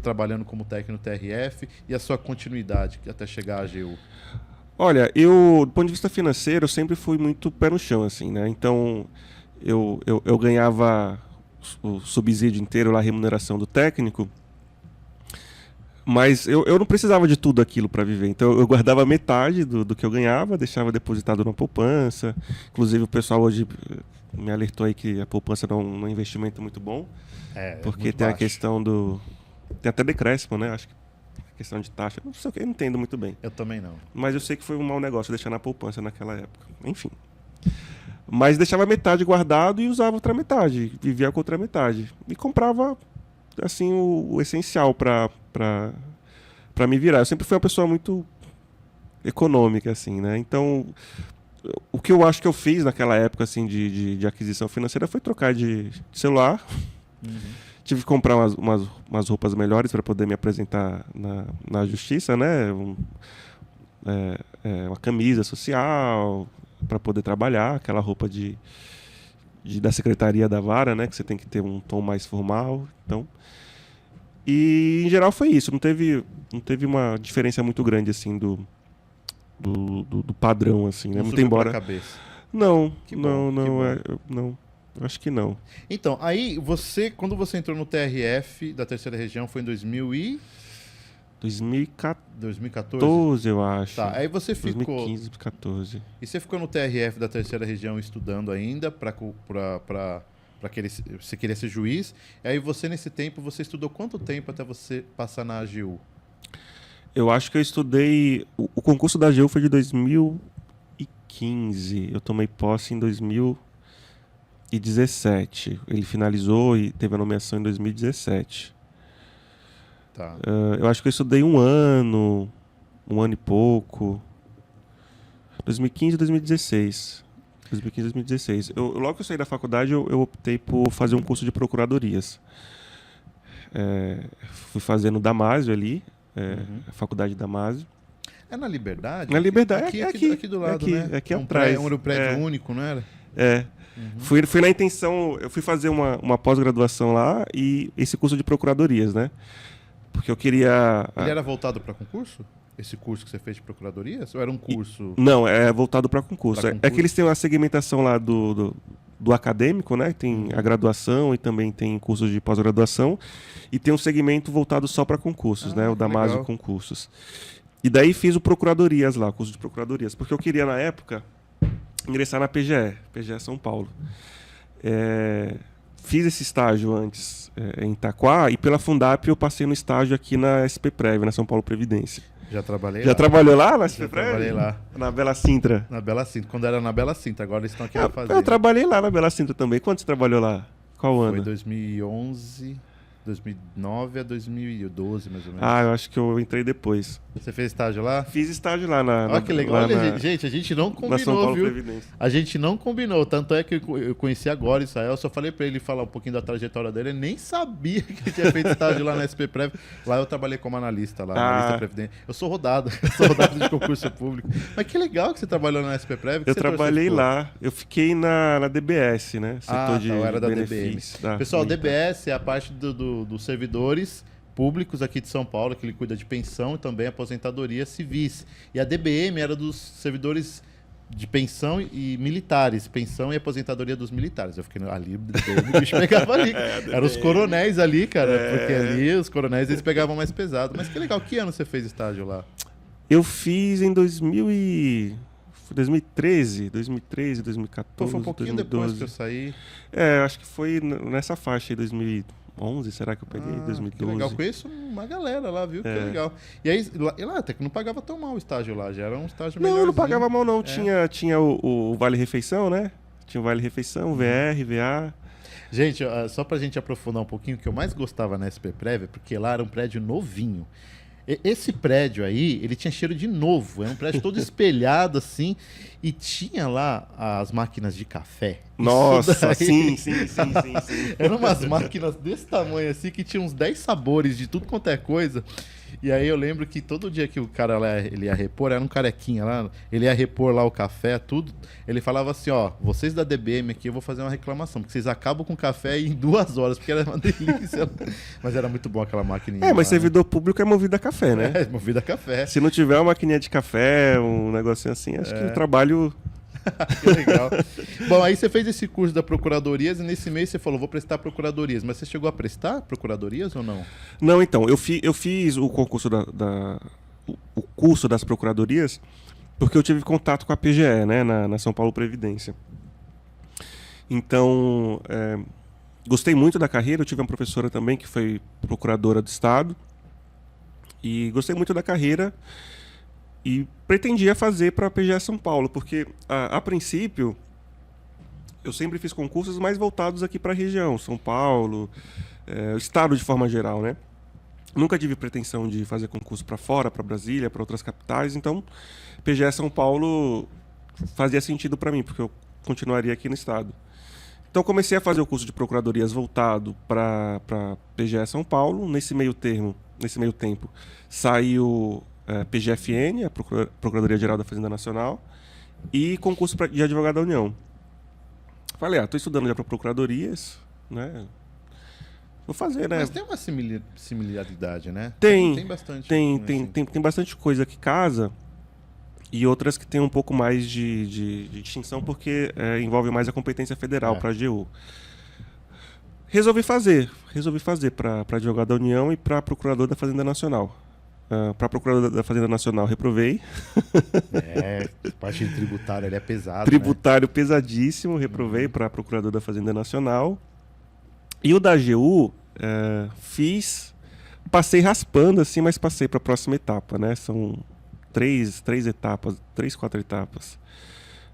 trabalhando como técnico no TRF, e a sua continuidade até chegar à AGU? Olha, do ponto de vista financeiro, eu sempre fui muito pé no chão, assim, né? Então, eu ganhava o subsídio inteiro lá, a remuneração do técnico, Mas eu não precisava de tudo aquilo para viver. Então eu guardava metade do que eu ganhava, deixava depositado na poupança. Inclusive o pessoal hoje me alertou aí que a poupança não é um investimento muito bom. Porque muito tem a baixo. questão do... Tem até decréscimo, né? Acho que a questão de taxa. Não sei o que, eu não entendo muito bem. Eu também não. Mas eu sei que foi um mau negócio deixar na poupança naquela época. Enfim. Mas deixava metade guardado e usava outra metade. Vivia com outra metade. E comprava, assim, o essencial para me virar. Eu sempre fui uma pessoa muito econômica, assim, né? Então, o que eu acho que eu fiz naquela época, assim, de aquisição financeira foi trocar de celular. Tive que comprar umas roupas melhores para poder me apresentar na justiça, né? Uma camisa social para poder trabalhar, aquela roupa da secretaria da vara, né? Que você tem que ter um tom mais formal. Então, e em geral foi isso. Não teve uma diferença muito grande assim do padrão, assim, né? Não Muito subiu embora. pra cabeça. Não, Que bom, não, que bom. não. Eu acho que não. Então, aí quando você entrou no TRF da terceira região, foi em 2014? 2014, eu acho. Tá, aí você ficou. 2015, 2014. E você ficou no TRF da terceira região estudando ainda para você queria ser juiz. E aí você, nesse tempo, você estudou quanto tempo até você passar na AGU? Eu acho que eu estudei... O concurso da AGU foi de 2015. Eu tomei posse em 2017. Ele finalizou e teve a nomeação em 2017. Tá. Eu acho que eu estudei um ano e pouco. 2015 e 2016. 2015 e 2016. Logo que eu saí da faculdade, eu optei por fazer um curso de procuradorias. Fui fazer no Damásio ali, a faculdade Damásio. É na Liberdade? Na Liberdade, aqui do lado, aqui, né? aqui um atrás. Era um prédio único, não era? Fui na intenção, eu fui fazer uma pós-graduação lá e esse curso de procuradorias, né? Porque eu queria... Ele era voltado para concurso? Esse curso que você fez de procuradorias? Ou era um curso... Não, é voltado para concurso. Pra É concurso? que eles têm uma segmentação lá do acadêmico, né? Tem a graduação e também tem cursos de pós-graduação. E tem um segmento voltado só para concursos, né? O Damásio legal. Concursos. E daí fiz o procuradorias lá, o curso de procuradorias. Porque eu queria, na época, ingressar na PGE São Paulo. Fiz esse estágio antes em Itaquá e pela Fundap eu passei no estágio aqui na SP Prev, na São Paulo Previdência. Já trabalhei Já lá. trabalhou lá na SP Já Prev? trabalhei lá. Na Bela Sintra. Na Bela Cinta. Quando era na Bela Cinta. Agora eles estão aqui na Fazenda. Eu trabalhei lá na Bela Sintra também. Quando você trabalhou lá? Qual Foi ano? 2011, 2009 a 2012, mais ou menos. Eu acho que eu entrei depois. Você fez estágio lá? Fiz estágio lá na... Olha que legal. lá Olha, na- gente, a gente não na São combinou, Paulo viu? Previdência. A gente não combinou. Tanto é que eu conheci agora o Israel. Só falei pra ele falar um pouquinho da trajetória dele. Ele nem sabia que ele tinha feito estágio lá na SP Prev. Lá eu trabalhei como analista, lá, analista previdente. Eu sou rodado. Eu sou rodado de concurso público. Mas que legal que você trabalhou na SP Prev. Que Eu setor você trabalhei ficou? lá. Eu fiquei na DBS, né? Setor de eu era da benefícios. DBM. Pessoal, DBS é a parte dos servidores públicos aqui de São Paulo, que ele cuida de pensão e também aposentadoria civis. E a DBM era dos servidores de pensão e militares, pensão e aposentadoria dos militares. Eu fiquei ali, DBM, o bicho pegava ali. Eram os coronéis ali, cara, porque ali os coronéis eles pegavam mais pesado. Mas que legal, que ano você fez estágio lá? Eu fiz em 2013, 2014, Pô, foi um pouquinho depois 2012. que eu saí. Acho que foi nessa faixa aí, 2011, será que eu peguei? Que 2012. legal, conheço uma galera lá, viu? Que legal. E aí, lá até que não pagava tão mal o estágio lá, já era um estágio Não, melhorzinho. não pagava mal não. Tinha o Vale Refeição, né? Tinha o Vale Refeição, VR, VA. Gente, só pra gente aprofundar um pouquinho, o que eu mais gostava na SP Prev é porque lá era um prédio novinho. Esse prédio aí, ele tinha cheiro de novo. Era um prédio todo espelhado, assim. E tinha lá as máquinas de café. Nossa, Isso daí- sim. Eram umas máquinas desse tamanho, assim, que tinham uns 10 sabores de tudo quanto é coisa. E aí eu lembro que todo dia que o cara lá, ele ia repor, era um carequinha lá, ele ia repor lá o café, tudo. Ele falava assim, ó, vocês da DBM aqui, eu vou fazer uma reclamação, porque vocês acabam com o café em 2 horas, porque era uma delícia. Mas era muito bom aquela maquininha. Mas lá, servidor público é movido a café, né? movida a café. Se não tiver uma maquininha de café, um negocinho assim, acho que o trabalho Que legal. Bom, aí você fez esse curso da Procuradorias e nesse mês você falou, vou prestar Procuradorias. Mas você chegou a prestar Procuradorias ou não? Não, então, eu fiz o concurso o curso das Procuradorias porque eu tive contato com a PGE, né, na São Paulo Previdência. Então, gostei muito da carreira. Eu tive uma professora também que foi procuradora do Estado. E gostei muito da carreira e pretendia fazer para a PGE São Paulo, porque, a princípio, eu sempre fiz concursos mais voltados aqui para a região, São Paulo, o Estado de forma geral, né? Nunca tive pretensão de fazer concurso para fora, para Brasília, para outras capitais, então PGE São Paulo fazia sentido para mim, porque eu continuaria aqui no Estado. Então comecei a fazer o curso de Procuradorias voltado para PGE São Paulo. Nesse meio tempo, saiu PGFN, a Procuradoria-Geral da Fazenda Nacional, e concurso de advogado da União. Falei, estou estudando já para Procuradorias, né? Vou fazer, né? Mas tem uma similaridade, né? Tem bastante. Tem bastante coisa que casa e outras que tem um pouco mais de distinção porque envolve mais a competência federal para a AGU. Resolvi fazer para advogado da União e para procurador da Fazenda Nacional. Para procurador da Fazenda Nacional, reprovei. Parte de tributário ele é pesado. Tributário, né? Pesadíssimo, reprovei para procurador da Fazenda Nacional. E o da AGU, passei raspando assim, mas passei para a próxima etapa, né? São três, quatro etapas.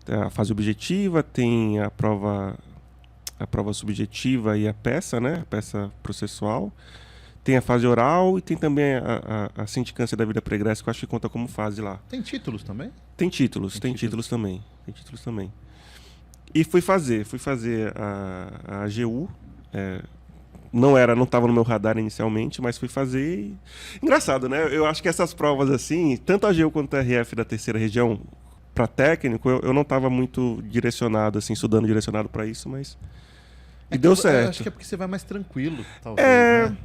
Tem a fase objetiva, tem a prova subjetiva e a peça, né? A peça processual. Tem a fase oral e tem também a sindicância da vida pregressa, que eu acho que conta como fase lá. Tem títulos também? Tem títulos também. E fui fazer a AGU. Não estava no meu radar inicialmente, mas fui fazer. Engraçado, né? Eu acho que essas provas assim, tanto a AGU quanto a RF da terceira região, para técnico, eu não estava muito direcionado, assim, estudando direcionado para isso, mas deu certo. Eu acho que é porque você vai mais tranquilo, talvez, né?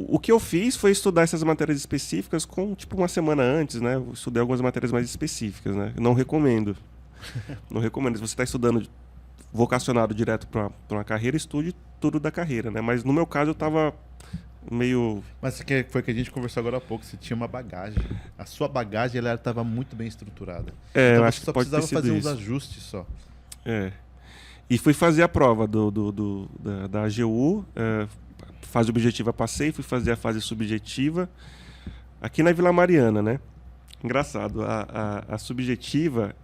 O que eu fiz foi estudar essas matérias específicas com, tipo, uma semana antes, né? Eu estudei algumas matérias mais específicas, né? Não recomendo. Não recomendo. Se você está estudando vocacionado direto para uma carreira, estude tudo da carreira, né? Mas no meu caso eu estava meio... Mas foi que a gente conversou agora há pouco, você tinha uma bagagem. A sua bagagem ela estava muito bem estruturada. Então eu você acho que só pode precisava ter sido fazer uns isso. ajustes só. E fui fazer a prova da AGU, fase objetiva passei, fui fazer a fase subjetiva aqui na Vila Mariana, né? Engraçado, a subjetiva,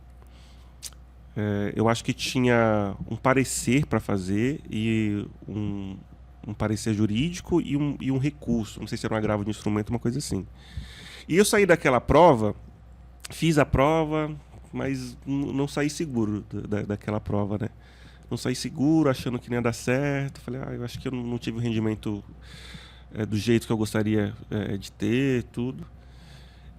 eu acho que tinha um parecer para fazer e um parecer jurídico e um recurso, não sei se era um agravo de instrumento, uma coisa assim. E eu saí daquela prova, fiz a prova, mas não saí seguro daquela prova, né? Não saí seguro, achando que não ia dar certo. Falei, eu acho que eu não tive o rendimento do jeito que eu gostaria de ter, tudo.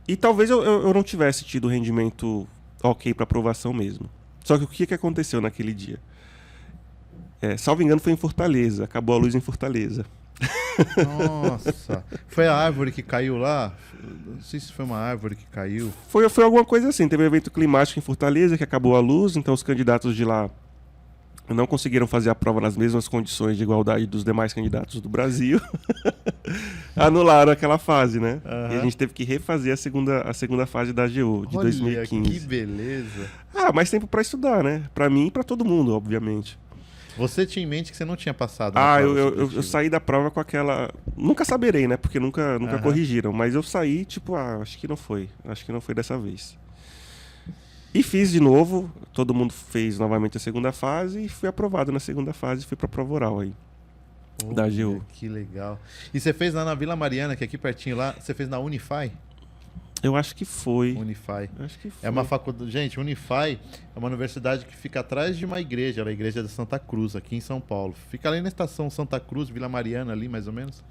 E talvez eu não tivesse tido o rendimento ok para aprovação mesmo. Só que o que aconteceu naquele dia? Salvo engano, foi em Fortaleza. Acabou a luz em Fortaleza. Nossa. Foi a árvore que caiu lá? Não sei se foi uma árvore que caiu. Foi alguma coisa assim. Teve um evento climático em Fortaleza que acabou a luz, então os candidatos de lá não conseguiram fazer a prova nas mesmas condições de igualdade dos demais candidatos do Brasil. Anularam aquela fase, né? Uhum. E a gente teve que refazer a segunda fase da AGU, de 2015. Que beleza! Mais tempo para estudar, né? Para mim e para todo mundo, obviamente. Você tinha em mente que você não tinha passado na prova eu saí da prova com aquela... Nunca saberei, né? Porque nunca corrigiram. Mas eu saí, tipo, acho que não foi. Acho que não foi dessa vez. E fiz de novo, todo mundo fez novamente a segunda fase e fui aprovado na segunda fase e fui para a prova oral aí, da AGU. Que legal. E você fez lá na Vila Mariana, que é aqui pertinho lá, você fez na Unify? Eu acho que foi. Unify. Acho que foi. É uma faculdade... Gente, Unify é uma universidade que fica atrás de uma igreja, a igreja da Santa Cruz, aqui em São Paulo. Fica ali na estação Santa Cruz, Vila Mariana ali, mais ou menos.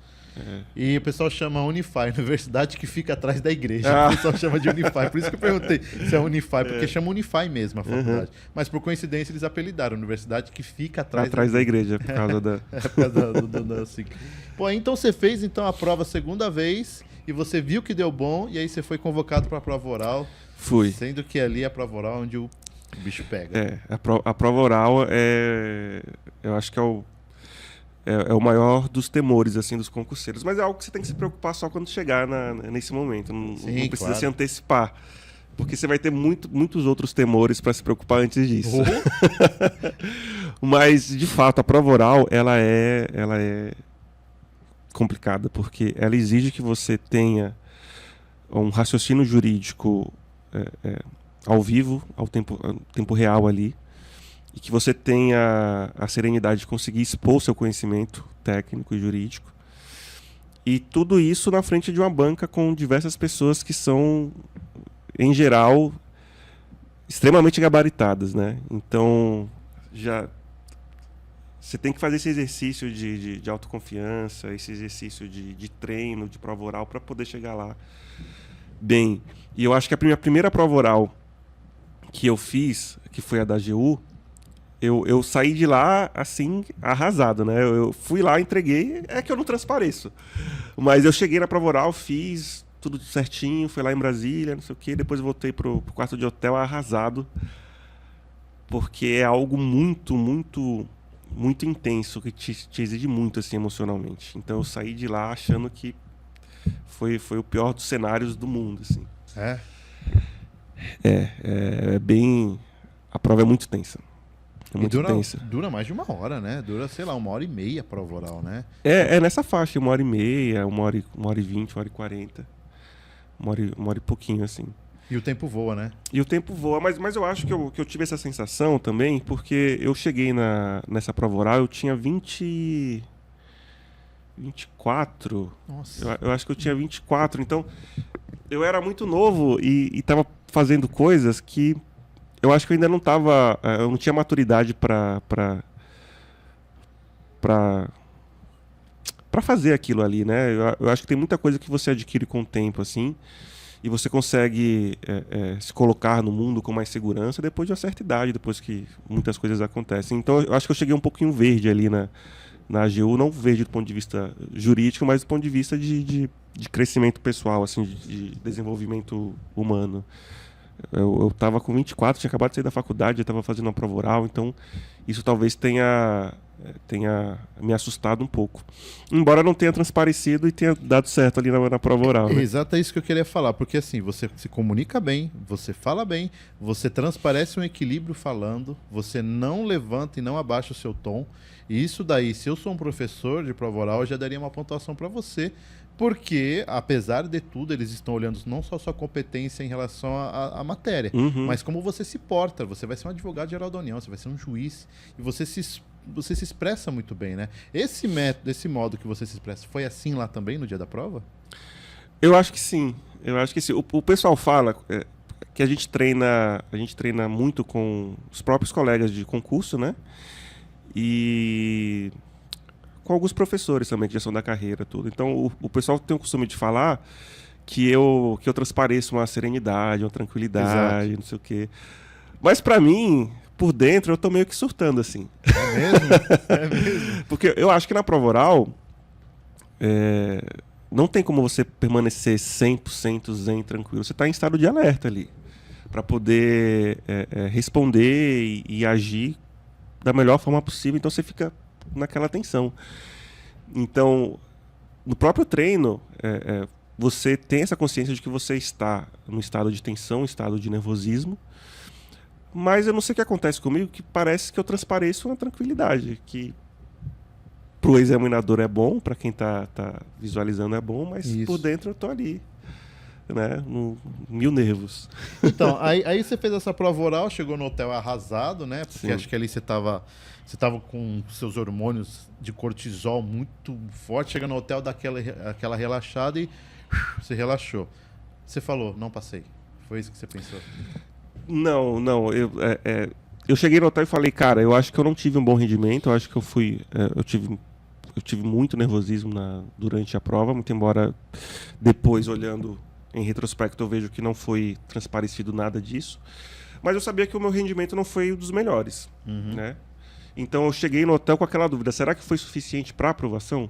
E o pessoal chama Unify, universidade que fica atrás da igreja. O pessoal chama de Unify. Por isso que eu perguntei se é Unify, porque chama Unify mesmo a faculdade. Mas por coincidência eles apelidaram, universidade que fica atrás da igreja, por causa da... por causa assim. Pô, então você fez a prova a segunda vez e você viu que deu bom e aí você foi convocado para a prova oral. Fui. Sendo que ali a prova oral onde o O bicho pega. A prova oral eu acho que é o maior dos temores, assim, dos concurseiros. Mas é algo que você tem que se preocupar só quando chegar nesse momento. Não precisa se antecipar. Porque você vai ter muitos outros temores para se preocupar antes disso. Mas, de fato, a prova oral, ela é complicada, porque ela exige que você tenha um raciocínio jurídico ao vivo, ao tempo real ali, e que você tenha a serenidade de conseguir expor seu conhecimento técnico e jurídico. E tudo isso na frente de uma banca com diversas pessoas que são, em geral, extremamente gabaritadas, né? Então, você tem que fazer esse exercício de autoconfiança, esse exercício de treino, de prova oral, para poder chegar lá bem. E eu acho que a minha primeira prova oral que eu fiz, que foi a da AGU, eu saí de lá, assim, arrasado, né? Eu fui lá, entreguei, é que eu não transpareço. Mas eu cheguei na prova oral, fiz tudo certinho, fui lá em Brasília, não sei o quê, depois voltei pro quarto de hotel arrasado, porque é algo muito, muito, muito intenso, que te exige muito, assim, emocionalmente. Então eu saí de lá achando que foi o pior dos cenários do mundo, assim. É bem... A prova é muito tensa. É muito tensa. Dura mais de 1 hora, né? Dura, sei lá, 1h30 a prova oral, né? É nessa faixa, 1h30, 1h20, 1h40. 1 hora e pouquinho, assim. E o tempo voa, né? E o tempo voa, mas eu acho que eu tive essa sensação também, porque eu cheguei nessa prova oral, eu tinha 24. Nossa. Eu acho que eu tinha 24, então eu era muito novo e estava fazendo coisas que eu acho que eu ainda não estava, eu não tinha maturidade para fazer aquilo ali, né? Eu acho que tem muita coisa que você adquire com o tempo, assim, e você consegue se colocar no mundo com mais segurança depois de uma certa idade, depois que muitas coisas acontecem. Então, eu acho que eu cheguei um pouquinho verde ali na AGU, não verde do ponto de vista jurídico, mas do ponto de vista de crescimento pessoal, assim, de desenvolvimento humano. Eu estava com 24, tinha acabado de sair da faculdade, eu estava fazendo uma prova oral, então isso talvez tenha me assustado um pouco. Embora não tenha transparecido e tenha dado certo ali na prova oral. Né? Exato, é isso que eu queria falar, porque assim, você se comunica bem, você fala bem, você transparece um equilíbrio falando, você não levanta e não abaixa o seu tom. E isso daí, se eu sou um professor de prova oral, eu já daria uma pontuação para você, porque, apesar de tudo, eles estão olhando não só a sua competência em relação à matéria, mas como você se porta. Você vai ser um advogado-geral da União, você vai ser um juiz, e você se expressa muito bem, né? Esse método, esse modo que você se expressa, foi assim lá também no dia da prova? Eu acho que sim. O pessoal fala que a gente treina muito com os próprios colegas de concurso, né? E com alguns professores também, que já são da carreira, tudo. Então, o pessoal tem o costume de falar que eu transpareço uma serenidade, uma tranquilidade, Exato. Não sei o quê. Mas, pra mim, por dentro, eu tô meio que surtando, assim. É mesmo? É mesmo? Porque eu acho que na prova oral, não tem como você permanecer 100% zen, tranquilo. Você tá em estado de alerta ali, para poder responder e agir da melhor forma possível. Então, você fica naquela tensão. Então, no próprio treino, você tem essa consciência de que você está num estado de tensão, um estado de nervosismo, mas eu não sei o que acontece comigo, que parece que eu transpareço uma tranquilidade, que pro examinador é bom, para quem tá visualizando é bom, mas Isso. Por dentro eu tô ali, né, no mil nervos. Então, aí você fez essa prova oral, chegou no hotel arrasado, né? Porque Sim. Acho que ali você tava com seus hormônios de cortisol muito forte, chega no hotel, dá aquela relaxada e você relaxou. Você falou, não passei. Foi isso que você pensou? Não. Eu cheguei no hotel e falei, cara, eu acho que eu não tive um bom rendimento, eu acho que eu tive muito nervosismo durante a prova, muito embora depois, olhando em retrospecto, eu vejo que não foi transparecido nada disso. Mas eu sabia que o meu rendimento não foi um dos melhores, né? Então eu cheguei no hotel com aquela dúvida, será que foi suficiente para aprovação?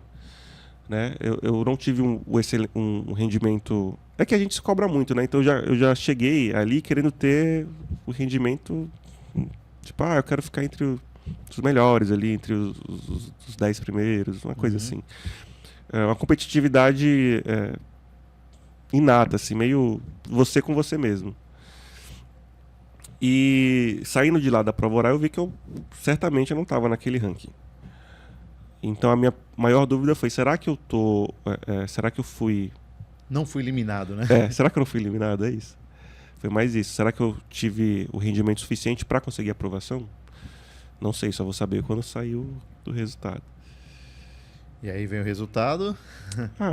Né? Eu não tive um rendimento... É que a gente se cobra muito, né? Então eu já cheguei ali querendo ter o rendimento Tipo, eu quero ficar entre os melhores ali, entre os 10 primeiros, uma coisa assim. É uma competitividade inata, assim, meio você com você mesmo. E saindo de lá da prova oral, eu vi que certamente eu não estava naquele ranking. Então a minha maior dúvida foi, será que eu fui... Não fui eliminado, né? Será que eu não fui eliminado? É isso. Foi mais isso. Será que eu tive o rendimento suficiente para conseguir a aprovação? Não sei, só vou saber quando saiu do resultado. E aí vem o resultado.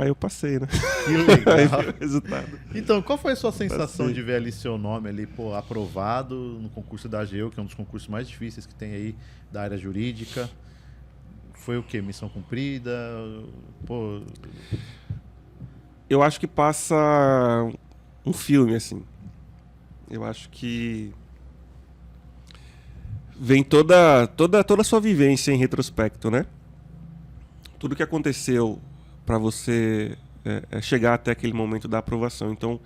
Eu passei, né? Que legal. Aí veio o resultado. Então, qual foi a sua sensação Passei. de ver ali seu nome ali, aprovado no concurso da AGU, que é um dos concursos mais difíceis que tem aí da área jurídica? Foi o quê? Missão cumprida? Pô... Eu acho que passa um filme, assim. Eu acho que vem toda a sua vivência em retrospecto, né? Tudo que aconteceu para você chegar até aquele momento da aprovação. Então,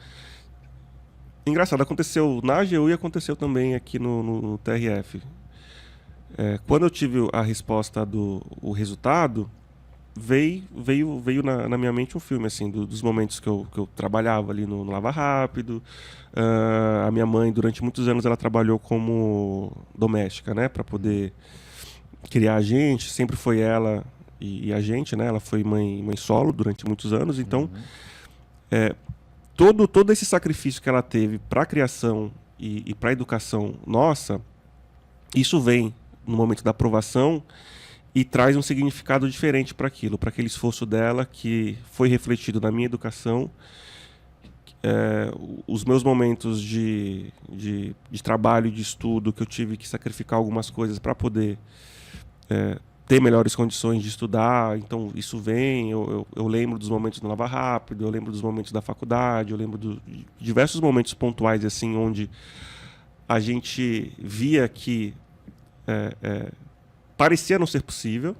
engraçado, aconteceu na AGU e aconteceu também aqui no TRF. Quando eu tive a resposta o resultado, veio na minha mente um filme, assim, dos momentos que eu trabalhava ali no Lava Rápido. A minha mãe, durante muitos anos, ela trabalhou como doméstica, né? Para poder criar a gente. Sempre foi ela e a gente, né? Ela foi mãe solo durante muitos anos. Então, todo esse sacrifício que ela teve para a criação e para a educação nossa, isso vem no momento da aprovação e traz um significado diferente para aquilo, para aquele esforço dela que foi refletido na minha educação. Os meus momentos de trabalho, de estudo, que eu tive que sacrificar algumas coisas para poder ter melhores condições de estudar. Então, isso vem. Eu lembro dos momentos no Lava Rápido, eu lembro dos momentos da faculdade, eu lembro de diversos momentos pontuais, assim, onde a gente via que parecia não ser possível,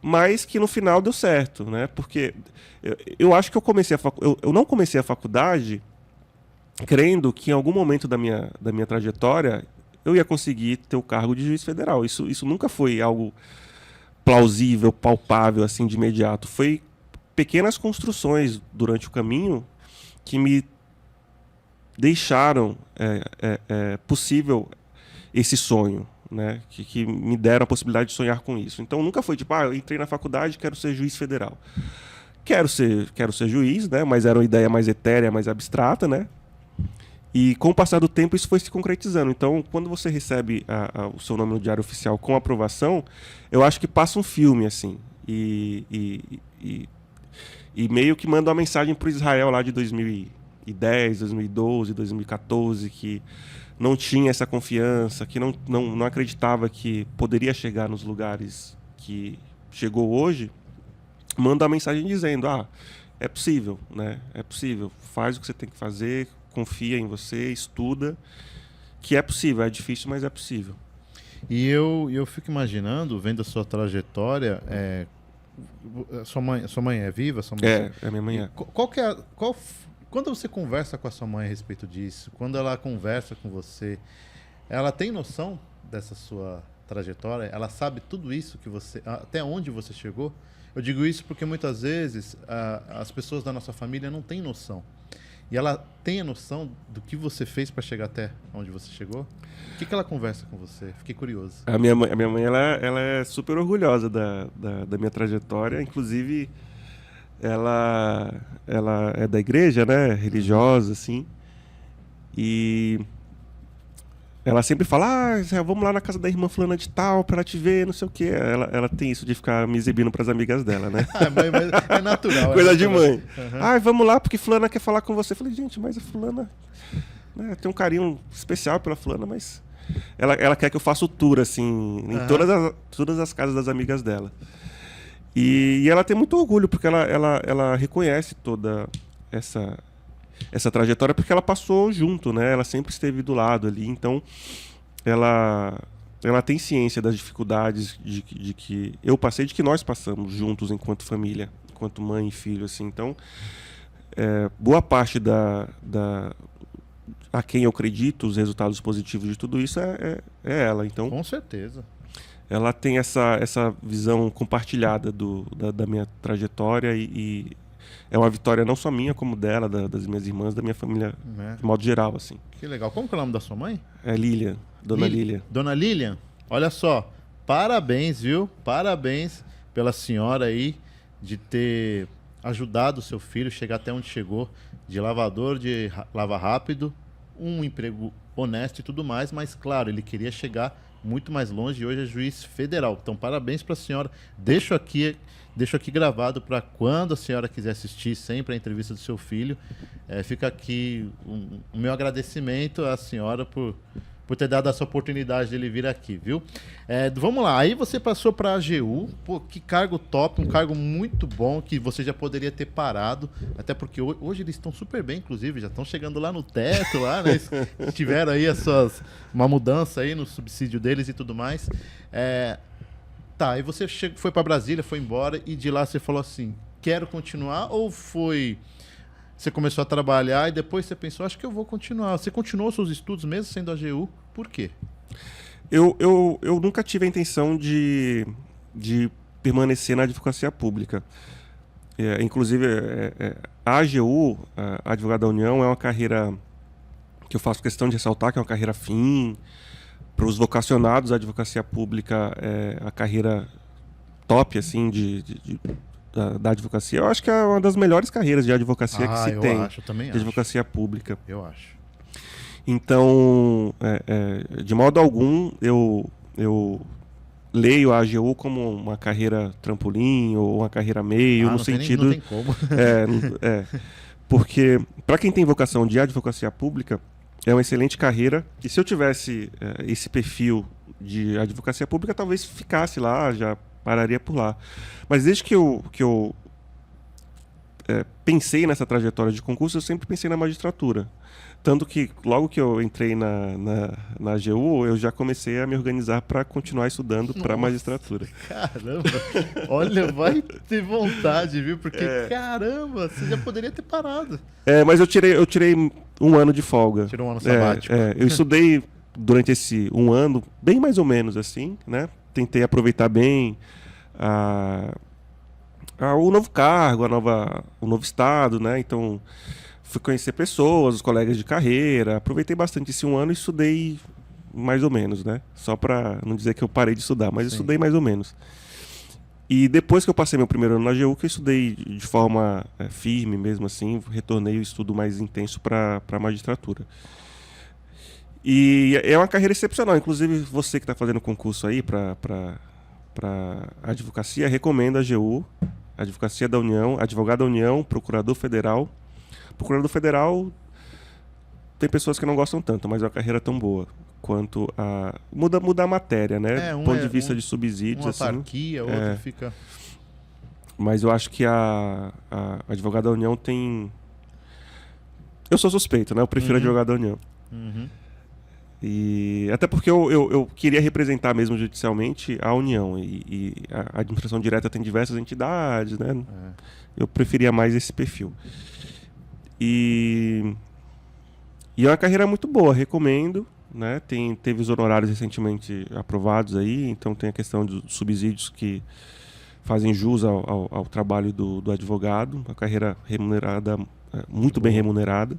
mas que no final deu certo, né? Porque eu acho que eu não comecei a faculdade crendo que em algum momento da minha trajetória eu ia conseguir ter o cargo de juiz federal. Isso nunca foi algo plausível, palpável, assim, de imediato. Foi pequenas construções durante o caminho que me deixaram possível esse sonho, né? Que me deram a possibilidade de sonhar com isso. Então nunca foi tipo, eu entrei na faculdade e quero ser juiz federal. Quero ser juiz, né? Mas era uma ideia mais etérea, mais abstrata, né? E com o passar do tempo isso foi se concretizando. Então, quando você recebe o seu nome no Diário Oficial com aprovação, eu acho que passa um filme, assim. E meio que manda uma mensagem para o Israel lá de 2010, 2012, 2014, que não tinha essa confiança, que não acreditava que poderia chegar nos lugares que chegou hoje, manda uma mensagem dizendo, é possível, né? É possível, faz o que você tem que fazer, confia em você, estuda, que é possível, é difícil, mas é possível. E eu fico imaginando, vendo a sua trajetória, sua mãe é viva? Sua mãe A minha mãe é. Quando você conversa com a sua mãe a respeito disso, quando ela conversa com você, ela tem noção dessa sua trajetória? Ela sabe tudo isso até onde você chegou? Eu digo isso porque muitas vezes as pessoas da nossa família não têm noção. E ela tem a noção do que você fez para chegar até onde você chegou? O que ela conversa com você? Fiquei curioso. A minha mãe ela é super orgulhosa da minha trajetória. Inclusive, ela é da igreja, né? Religiosa, assim. E ela sempre fala, vamos lá na casa da irmã fulana de tal pra ela te ver, não sei o quê. Ela tem isso de ficar me exibindo pras amigas dela, né? Mas é natural. Coisa de mãe. Uhum. Vamos lá porque fulana quer falar com você. Eu falei, gente, mas a fulana, né, tem um carinho especial pela fulana, mas ela quer que eu faça o tour, assim, em todas as casas das amigas dela. E ela tem muito orgulho, porque ela reconhece toda essa trajetória, porque ela passou junto, né? Ela sempre esteve do lado ali. Então, ela tem ciência das dificuldades de que eu passei, de que nós passamos juntos enquanto família, enquanto mãe e filho, assim. Então, boa parte a quem eu acredito os resultados positivos de tudo isso é ela. Então, Com certeza. ela tem essa visão compartilhada da minha trajetória e é uma vitória não só minha, como dela, das minhas irmãs, da minha família, de modo geral, assim. Que legal. Como que é o nome da sua mãe? É Lilian, Dona Lilian. Dona Lilian, olha só, parabéns, viu? Parabéns pela senhora aí de ter ajudado o seu filho a chegar até onde chegou, de lavador, de lava rápido, um emprego honesto e tudo mais, mas claro, ele queria chegar muito mais longe e hoje é juiz federal. Então, parabéns para a senhora. Deixo aqui gravado para quando a senhora quiser assistir sempre a entrevista do seu filho. Fica aqui o meu agradecimento à senhora por ter dado essa oportunidade dele vir aqui, viu? Vamos lá, aí você passou para a AGU, pô, que cargo top, um cargo muito bom, que você já poderia ter parado, até porque hoje eles estão super bem, inclusive, já estão chegando lá no teto, lá, né? Tiveram aí uma mudança aí no subsídio deles e tudo mais. Tá, aí você foi para Brasília, foi embora, e de lá você falou assim, quero continuar, ou foi... Você começou a trabalhar e depois você pensou, acho que eu vou continuar. Você continuou seus estudos mesmo sendo AGU? Por quê? Eu nunca tive a intenção de permanecer na advocacia pública. Inclusive, a AGU, a Advogado da União, é uma carreira que eu faço questão de ressaltar, que é uma carreira fim. Para os vocacionados, a advocacia pública é a carreira top, assim, da advocacia. Eu acho que é uma das melhores carreiras de advocacia que se tem. Eu também de acho. Advocacia pública. Eu acho. Então, de modo algum, eu leio a AGU como uma carreira trampolim ou uma carreira meio, no sentido... Não tem como. Porque, para quem tem vocação de advocacia pública, é uma excelente carreira. E se eu tivesse esse perfil de advocacia pública, talvez ficasse lá, já pararia por lá. Mas desde que eu pensei nessa trajetória de concurso, eu sempre pensei na magistratura. Tanto que logo que eu entrei na AGU, eu já comecei a me organizar para continuar estudando para magistratura. Caramba! Olha, vai ter vontade, viu? Porque, caramba, você já poderia ter parado. Mas eu tirei um ano de folga. Tirou um ano sabático. Eu estudei durante esse um ano, bem mais ou menos assim, né? Tentei aproveitar bem o novo cargo, o novo estado, né? Então, fui conhecer pessoas, os colegas de carreira, aproveitei bastante esse um ano e estudei mais ou menos, né? Só para não dizer que eu parei de estudar, mas estudei mais ou menos. E depois que eu passei meu primeiro ano na AGU, que eu estudei de forma firme mesmo assim, retornei o estudo mais intenso para a magistratura. E é uma carreira excepcional, inclusive você que está fazendo concurso aí para advocacia, recomendo a AGU, Advocacia da União, Advogado da União, Procurador Federal. Procurador Federal tem pessoas que não gostam tanto, mas é uma carreira tão boa quanto a... Muda a matéria, né? Do ponto de vista de subsídios. Uma assim, autarquia, outra fica... Mas eu acho que a Advogado da União tem... Eu sou suspeito, né? Eu prefiro a Advogado da União. E até porque eu queria representar mesmo judicialmente a União. E a administração direta tem diversas entidades, né? Eu preferia mais esse perfil. E é uma carreira muito boa, recomendo, né? Teve os honorários recentemente aprovados aí, então tem a questão dos subsídios que fazem jus ao trabalho do advogado, uma carreira remunerada, muito bem remunerada,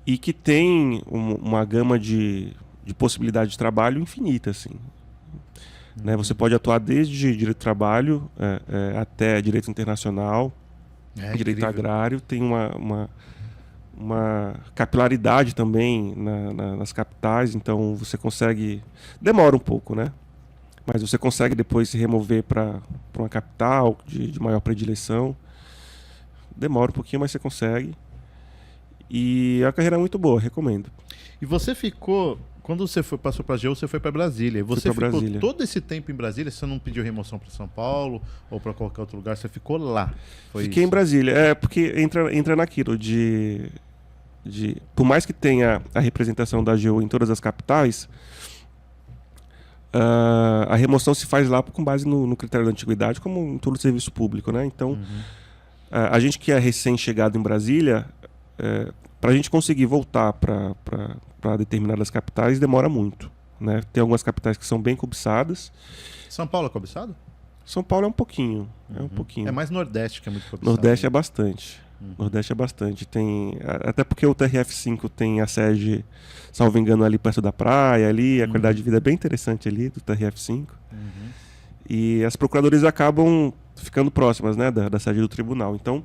e que tem uma gama de possibilidade de trabalho infinita, assim. Né? Você pode atuar desde direito do trabalho até direito internacional, direito agrário, tem uma capilaridade também nas capitais, então você consegue... Demora um pouco, né? Mas você consegue depois se remover para uma capital de maior predileção. Demora um pouquinho, mas você consegue. E a carreira é muito boa, recomendo. E você ficou... Quando você passou para a AGU, você foi para Brasília. E você ficou Brasília. Todo esse tempo em Brasília? Você não pediu remoção para São Paulo ou para qualquer outro lugar? Você ficou lá? Fiquei em Brasília. Porque entra naquilo por mais que tenha a representação da AGU em todas as capitais, a remoção se faz lá com base no critério da antiguidade, como em todo serviço público, né? Então, a gente que é recém-chegado em Brasília, para a gente conseguir voltar para determinadas capitais demora muito, né? Tem algumas capitais que são bem cobiçadas. São Paulo é cobiçado? São Paulo é um pouquinho, é um pouquinho. É mais Nordeste que é muito cobiçado. Nordeste é bastante. Nordeste é bastante. Até porque o TRF5 tem a sede, salvo engano, ali perto da praia, ali, a qualidade de vida é bem interessante ali do TRF5. E as procuradorias acabam ficando próximas, né, da sede do tribunal. Então,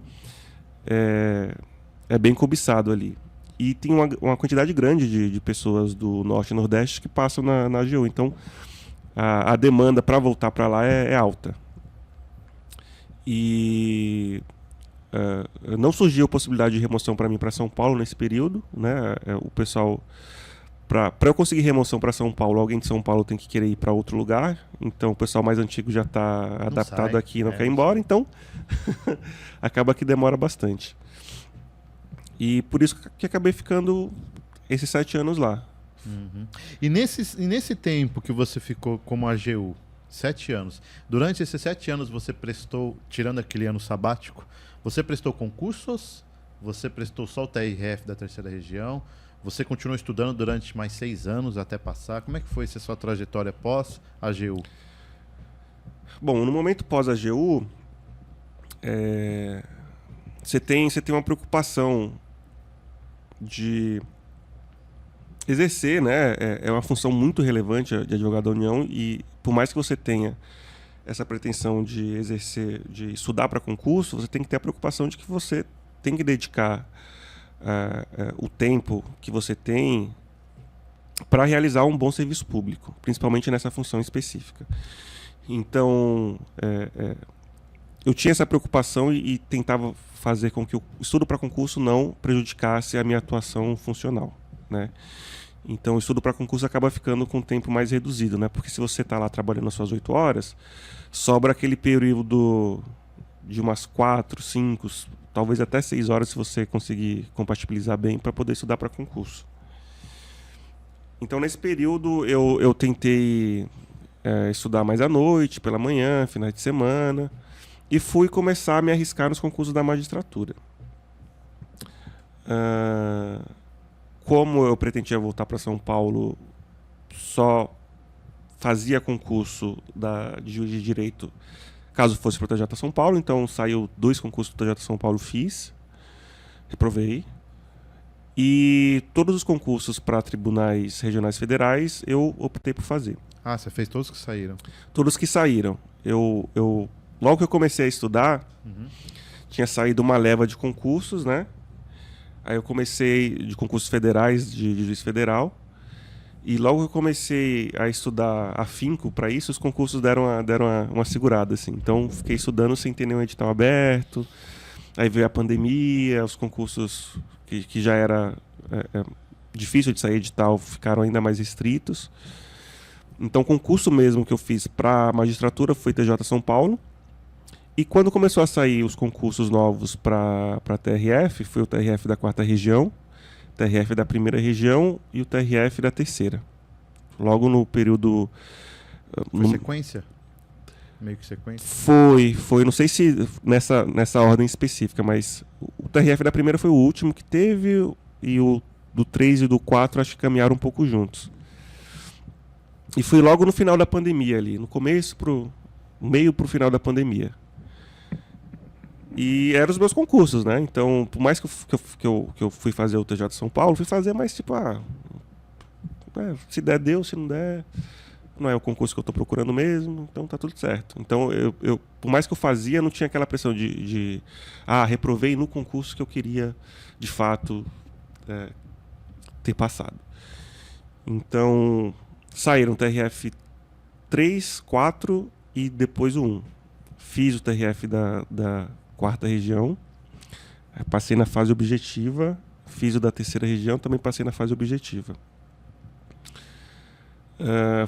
é bem cobiçado ali. E tem uma quantidade grande de pessoas do Norte e Nordeste que passam na AGU. Então, a demanda para voltar para lá é alta. E não surgiu a possibilidade de remoção para mim para São Paulo nesse período, né? O pessoal, para eu conseguir remoção para São Paulo, alguém de São Paulo tem que querer ir para outro lugar. Então o pessoal mais antigo já está adaptado aqui e não quer ir embora. Então acaba que demora bastante. E por isso que acabei ficando esses 7 anos lá. E nesse tempo que você ficou como AGU, 7 anos, durante esses 7 anos você prestou, tirando aquele ano sabático, você prestou concursos? Você prestou só o TRF da terceira região? Você continuou estudando durante mais 6 anos até passar? Como é que foi essa sua trajetória pós-AGU? Bom, no momento pós-AGU, você tem uma preocupação de exercer, né? É uma função muito relevante de advogado da União, e por mais que você tenha essa pretensão de exercer, de estudar para concurso, você tem que ter a preocupação de que você tem que dedicar o tempo que você tem para realizar um bom serviço público, principalmente nessa função específica. Então, eu tinha essa preocupação e tentava fazer com que o estudo para concurso não prejudicasse a minha atuação funcional, né? Então, o estudo para concurso acaba ficando com um tempo mais reduzido, né? Porque se você está lá trabalhando as suas 8 horas, sobra aquele período de umas 4, 5, talvez até 6 horas, se você conseguir compatibilizar bem, para poder estudar para concurso. Então, nesse período, eu tentei estudar mais à noite, pela manhã, finais de semana, e fui começar a me arriscar nos concursos da magistratura. Como eu pretendia voltar para São Paulo, só fazia concurso de juiz de direito caso fosse para o TJ São Paulo. Então saiu 2 concursos do TJ São Paulo, fiz, reprovei. E todos os concursos para tribunais regionais federais eu optei por fazer. Ah, você fez todos que saíram? Todos que saíram. Logo que eu comecei a estudar, tinha saído uma leva de concursos, né? Aí eu comecei de concursos federais, de juiz federal. E logo que eu comecei a estudar afinco para isso, os concursos deram uma segurada, assim. Então, fiquei estudando sem ter nenhum edital aberto. Aí veio a pandemia, os concursos que já era difícil de sair edital ficaram ainda mais restritos. Então, o concurso mesmo que eu fiz para magistratura foi TJ São Paulo. E quando começou a sair os concursos novos para TRF, foi o TRF da 4ª região, TRF da 1ª região e o TRF da 3ª. Logo no período... Foi sequência? Meio que sequência? Foi. Não sei se nessa ordem específica, mas o TRF da 1ª foi o último que teve, e o do 3 e do 4 acho que caminharam um pouco juntos. E fui logo no final da pandemia ali, no começo meio pro final da pandemia. E eram os meus concursos, né? Então, por mais que eu fui fazer o TJ de São Paulo, fui fazer mais tipo, se der, deu, se não der, não é o concurso que eu estou procurando mesmo, então tá tudo certo. Então, por mais que eu fazia, não tinha aquela pressão de reprovei no concurso que eu queria, de fato, ter passado. Então, saíram o TRF 3, 4 e depois o 1. Fiz o TRF da 4ª região, passei na fase objetiva, fiz o da 3ª região, também passei na fase objetiva.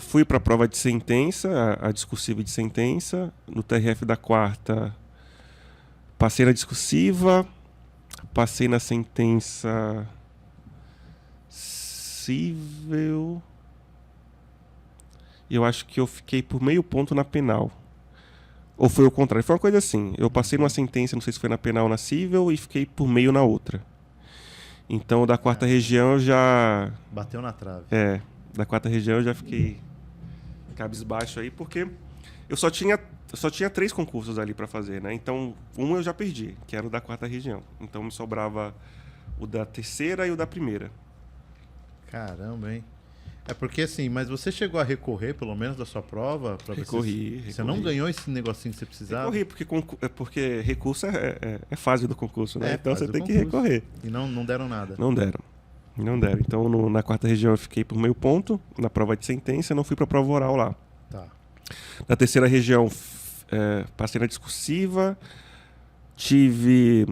Fui para a prova de sentença, a discursiva de sentença. No TRF da 4ª, passei na discursiva, passei na sentença cível, e eu acho que eu fiquei por meio ponto na penal. Ou foi o contrário? Foi uma coisa assim. Eu passei numa sentença, não sei se foi na penal ou na cível, e fiquei por meio na outra. Então, da quarta região eu já... Bateu na trave. Da quarta região eu já fiquei cabisbaixo aí, porque eu só tinha 3 concursos ali para fazer, né? Então, um eu já perdi, que era o da quarta região. Então, me sobrava o da terceira e o da primeira. Caramba, hein? É porque assim, mas você chegou a recorrer, pelo menos, da sua prova? Recorri. Você não ganhou esse negocinho que você precisava? Recorri, porque recurso é fase do concurso, né? Então você tem que recorrer. E não deram nada? Não deram. Então, na quarta região eu fiquei por meio ponto, na prova de sentença, não fui para a prova oral lá. Tá. Na terceira região, passei na discursiva, tive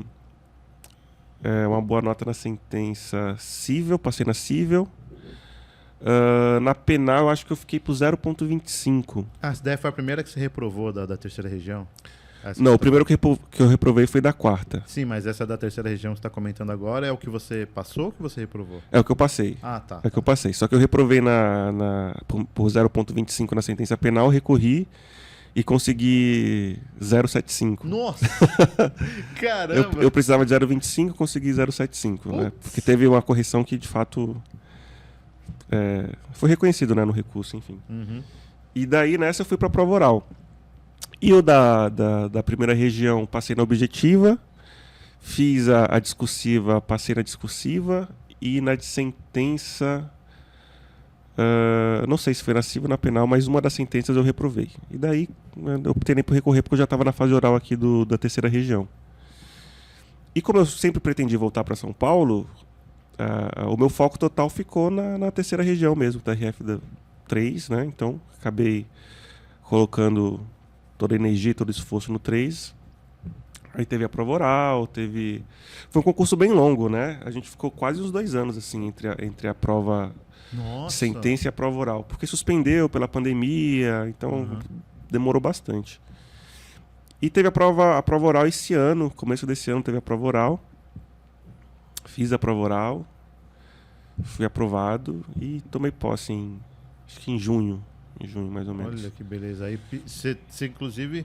uma boa nota na sentença cível, passei na cível. Na penal, eu acho que eu fiquei por 0,25. Essa daí foi a primeira que você reprovou da terceira região? Não, o primeiro que eu reprovei foi da quarta. Sim, mas essa da terceira região que você está comentando agora é o que você passou ou o que você reprovou? É o que eu passei. Ah, tá. É o que eu passei. Só que eu reprovei por 0,25 na sentença penal, recorri e consegui 0,75. Nossa! Caramba! Eu precisava de 0,25 e consegui 0,75, né? Porque teve uma correção que, de fato, foi reconhecido, né, no recurso, enfim. Uhum. E daí, nessa, eu fui para a prova oral. E o da primeira região, passei na objetiva, fiz a discursiva, passei na discursiva, e na de sentença, não sei se foi na cível ou na penal, mas uma das sentenças eu reprovei. E daí eu optei nem por recorrer, porque eu já estava na fase oral aqui da terceira região. E como eu sempre pretendi voltar para São Paulo, o meu foco total ficou na terceira região mesmo, TRF 3, né? Então, acabei colocando toda a energia, todo o esforço no 3. Aí teve a prova oral, foi um concurso bem longo, né? A gente ficou quase uns 2 anos, assim, entre a prova de sentença e a prova oral. Porque suspendeu pela pandemia, então demorou bastante. E teve a prova oral esse ano, começo desse ano teve a prova oral. Fiz a prova oral, fui aprovado e tomei posse acho que em junho mais ou menos. Olha que beleza. Aí você inclusive,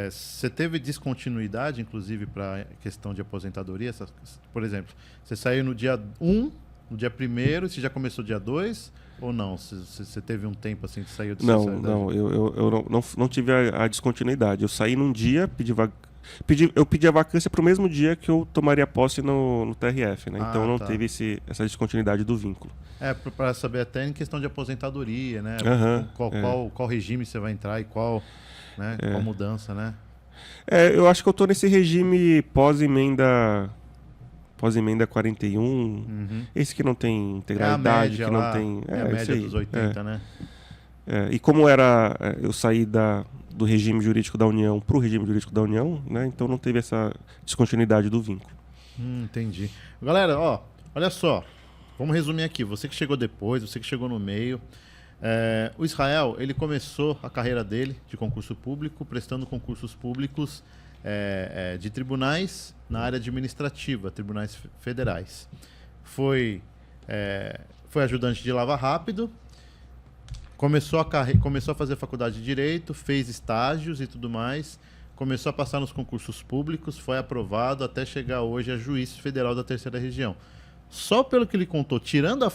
você teve descontinuidade, inclusive, para questão de aposentadoria? Por exemplo, você saiu no dia 1, no dia 1º, você já começou dia 2 ou não? Você teve um tempo assim que saiu de Não, eu não tive a descontinuidade. Eu saí num dia, eu pedi a vacância para o mesmo dia que eu tomaria posse no TRF, né? Então não teve essa descontinuidade do vínculo. Para saber até em questão de aposentadoria, né? Qual regime você vai entrar e qual mudança, né? Eu acho que eu estou nesse regime pós-emenda 41, esse que não tem integralidade, que não tem... a média dos 80, né? E como eu saí do regime jurídico da União para o regime jurídico da União, né? Então não teve essa descontinuidade do vínculo. Entendi. Galera, olha só. Vamos resumir aqui. Você que chegou depois, você que chegou no meio. O Israel, ele começou a carreira dele de concurso público, prestando concursos públicos de tribunais na área administrativa, tribunais federais. Foi ajudante de lava rápido, começou a fazer faculdade de Direito, fez estágios e tudo mais, começou a passar nos concursos públicos, foi aprovado até chegar hoje a juiz federal da terceira região. Só pelo que ele contou, tirando a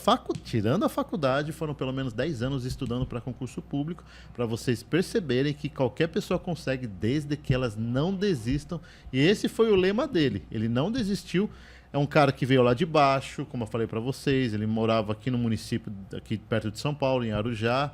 faculdade, foram pelo menos 10 anos estudando para concurso público, para vocês perceberem que qualquer pessoa consegue, desde que elas não desistam. E esse foi o lema dele. Ele não desistiu. É um cara que veio lá de baixo, como eu falei para vocês. Ele morava aqui no município, aqui perto de São Paulo, em Arujá.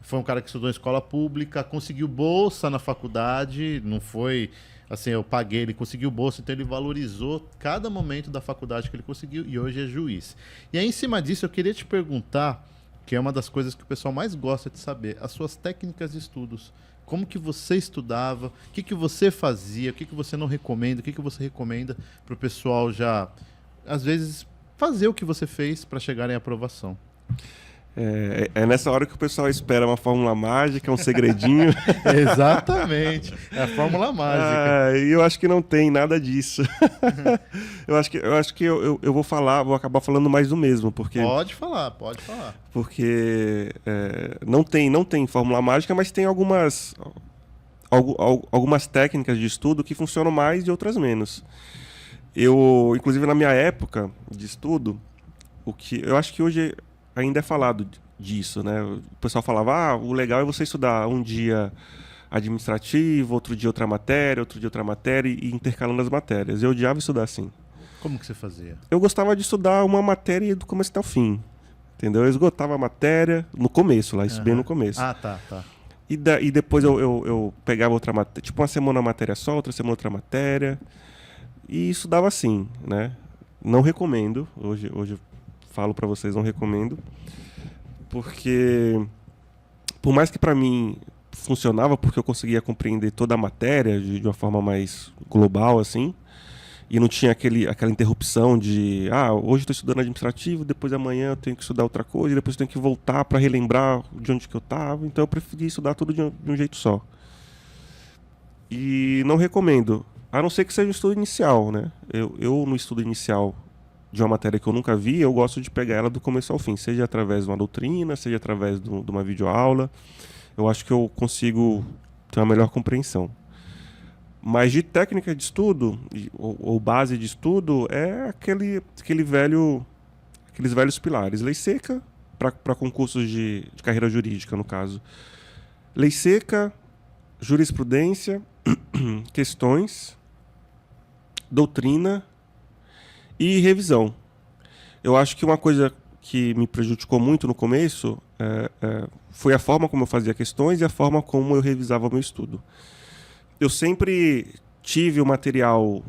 Foi um cara que estudou em escola pública, conseguiu bolsa na faculdade, não foi... Assim, eu paguei, ele conseguiu bolsa, então ele valorizou cada momento da faculdade que ele conseguiu e hoje é juiz. E aí, em cima disso, eu queria te perguntar, que é uma das coisas que o pessoal mais gosta de saber, as suas técnicas de estudos. Como que você estudava, o que você fazia, o que você não recomenda, o que você recomenda para o pessoal já, às vezes, fazer o que você fez para chegar em aprovação. É nessa hora que o pessoal espera uma fórmula mágica, um segredinho. Exatamente, é a fórmula mágica. E eu acho que não tem nada disso. eu acho que eu vou acabar falando mais do mesmo, porque... Pode falar. Porque não tem fórmula mágica, mas tem algumas técnicas de estudo que funcionam mais e outras menos. Inclusive na minha época de estudo, o que eu acho que hoje ainda é falado disso, né? O pessoal falava, o legal é você estudar um dia administrativo, outro dia outra matéria e intercalando as matérias. Eu odiava estudar assim. Como que você fazia? Eu gostava de estudar uma matéria do começo até o fim, entendeu? Eu esgotava a matéria no começo, lá, isso bem no começo. Ah, tá. E depois eu pegava outra matéria, tipo uma semana uma matéria só, outra semana outra matéria, e estudava assim, né? Não recomendo, hoje eu falo pra vocês, não recomendo, porque por mais que pra mim funcionava, porque eu conseguia compreender toda a matéria de uma forma mais global, assim, e não tinha aquela interrupção de hoje estou estudando administrativo, depois amanhã eu tenho que estudar outra coisa, depois eu tenho que voltar para relembrar de onde que eu estava. Então eu preferi estudar tudo de um jeito só. E não recomendo, a não ser que seja um estudo inicial, né? Eu no estudo inicial de uma matéria que eu nunca vi, eu gosto de pegar ela do começo ao fim, seja através de uma doutrina, seja através de uma videoaula. Eu acho que eu consigo ter uma melhor compreensão. Mas de técnica de estudo, ou base de estudo, é aqueles velhos pilares. Lei seca, para concursos de carreira jurídica, no caso. Lei seca, jurisprudência, questões, doutrina e revisão. Eu acho que uma coisa que me prejudicou muito no começo foi a forma como eu fazia questões e a forma como eu revisava o meu estudo. Eu sempre tive o material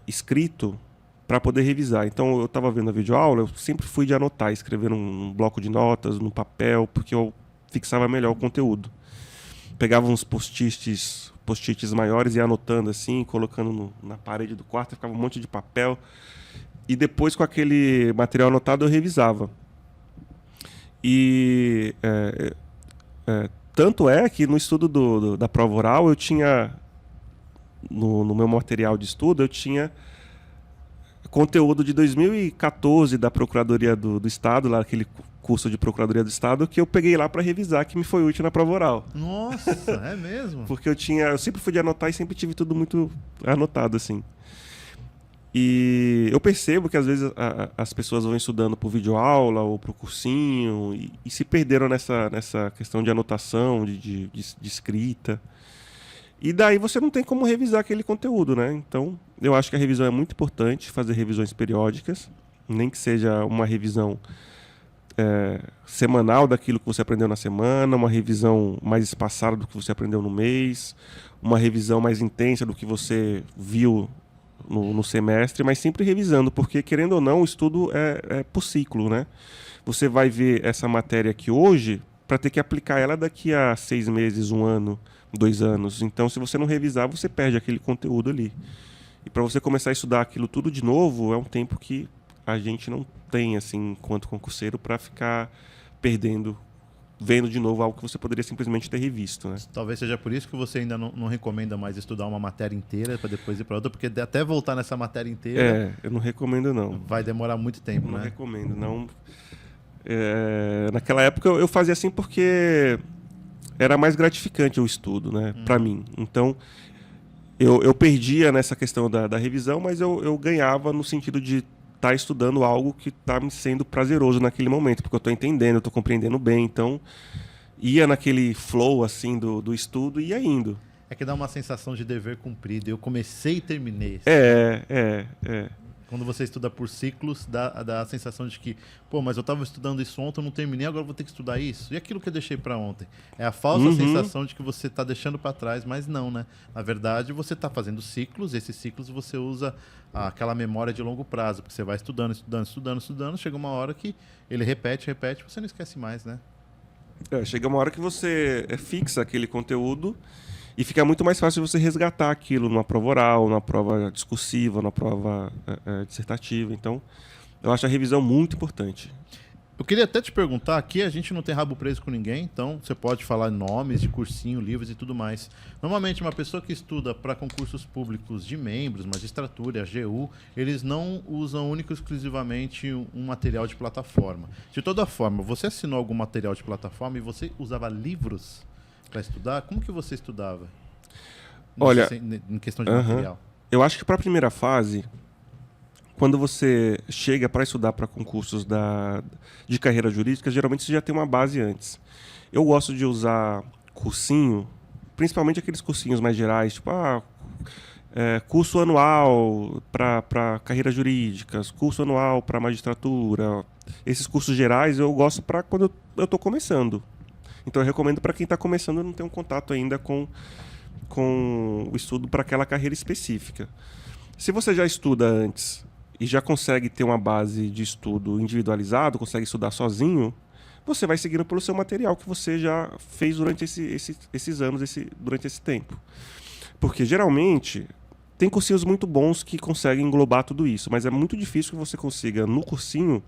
escrito para poder revisar. Então, eu estava vendo a videoaula, eu sempre fui de anotar, escrever num bloco de notas, no papel, porque eu fixava melhor o conteúdo. Pegava uns post-its maiores e ia anotando assim, colocando na parede do quarto, ficava um monte de papel. E depois, com aquele material anotado, eu revisava. E tanto é que no estudo da prova oral, eu tinha... No meu material de estudo, eu tinha conteúdo de 2014 da Procuradoria do Estado, lá aquele curso de Procuradoria do Estado, que eu peguei lá para revisar, que me foi útil na prova oral. Nossa, é mesmo? Porque eu sempre fui de anotar e sempre tive tudo muito anotado, assim. E eu percebo que às vezes as pessoas vão estudando por videoaula ou por cursinho e se perderam nessa questão de anotação, de escrita. E daí você não tem como revisar aquele conteúdo, né? Então, eu acho que a revisão é muito importante, fazer revisões periódicas, nem que seja uma revisão semanal daquilo que você aprendeu na semana, uma revisão mais espaçada do que você aprendeu no mês, uma revisão mais intensa do que você viu no semestre, mas sempre revisando, porque, querendo ou não, o estudo é por ciclo, né? Você vai ver essa matéria aqui hoje para ter que aplicar ela daqui a 6 meses, 1 ano, 2 anos. Então, se você não revisar, você perde aquele conteúdo ali. E para você começar a estudar aquilo tudo de novo, é um tempo que a gente não tem, assim, enquanto concurseiro, para ficar perdendo, vendo de novo algo que você poderia simplesmente ter revisto, né? Talvez seja por isso que você ainda não recomenda mais estudar uma matéria inteira para depois ir para outra, porque até voltar nessa matéria inteira... eu não recomendo, não. Vai demorar muito tempo, né? Não recomendo, não. Naquela época eu fazia assim porque era mais gratificante o estudo, né, para mim. Então, eu perdia nessa questão da revisão, mas eu ganhava no sentido de estar estudando algo que está me sendo prazeroso naquele momento, porque eu estou entendendo, eu estou compreendendo bem. Então, ia naquele flow assim do estudo e ia indo. É que dá uma sensação de dever cumprido. Eu comecei e terminei. Quando você estuda por ciclos, dá a sensação de que, mas eu estava estudando isso ontem, eu não terminei, agora eu vou ter que estudar isso. E aquilo que eu deixei para ontem? É a falsa sensação de que você está deixando para trás, mas não, né? Na verdade, você está fazendo ciclos, e esses ciclos você usa aquela memória de longo prazo, porque você vai estudando, chega uma hora que ele repete, você não esquece mais, né? Chega uma hora que você fixa aquele conteúdo e fica muito mais fácil você resgatar aquilo numa prova oral, numa prova discursiva, numa prova dissertativa. Então, eu acho a revisão muito importante. Eu queria até te perguntar, aqui a gente não tem rabo preso com ninguém, então você pode falar nomes de cursinho, livros e tudo mais. Normalmente, uma pessoa que estuda para concursos públicos de membros, magistratura, AGU, eles não usam único e exclusivamente um material de plataforma. De toda forma, você assinou algum material de plataforma e você usava livros para estudar? Como que você estudava? Olha, em questão de material. Eu acho que para a primeira fase, quando você chega para estudar para concursos de carreira jurídica, geralmente você já tem uma base antes. Eu gosto de usar cursinho, principalmente aqueles cursinhos mais gerais, tipo, curso anual para carreiras jurídicas, curso anual para magistratura. Esses cursos gerais eu gosto para quando eu estou começando. Então eu recomendo para quem está começando e não tem um contato ainda com o estudo para aquela carreira específica. Se você já estuda antes e já consegue ter uma base de estudo individualizado, consegue estudar sozinho, você vai seguindo pelo seu material que você já fez durante esses anos, durante esse tempo. Porque geralmente tem cursinhos muito bons que conseguem englobar tudo isso, mas é muito difícil que você consiga no cursinho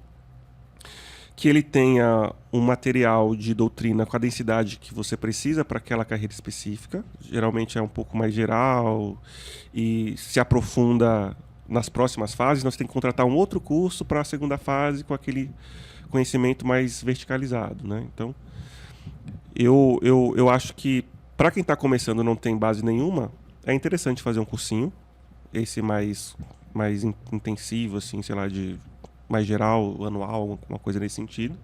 que ele tenha um material de doutrina com a densidade que você precisa para aquela carreira específica. Geralmente é um pouco mais geral e se aprofunda nas próximas fases. Nós temos que contratar um outro curso para a segunda fase com aquele conhecimento mais verticalizado, né? Então, eu acho que para quem está começando e não tem base nenhuma, é interessante fazer um cursinho, esse mais intensivo, assim, sei lá, de mais geral, anual, uma coisa nesse sentido.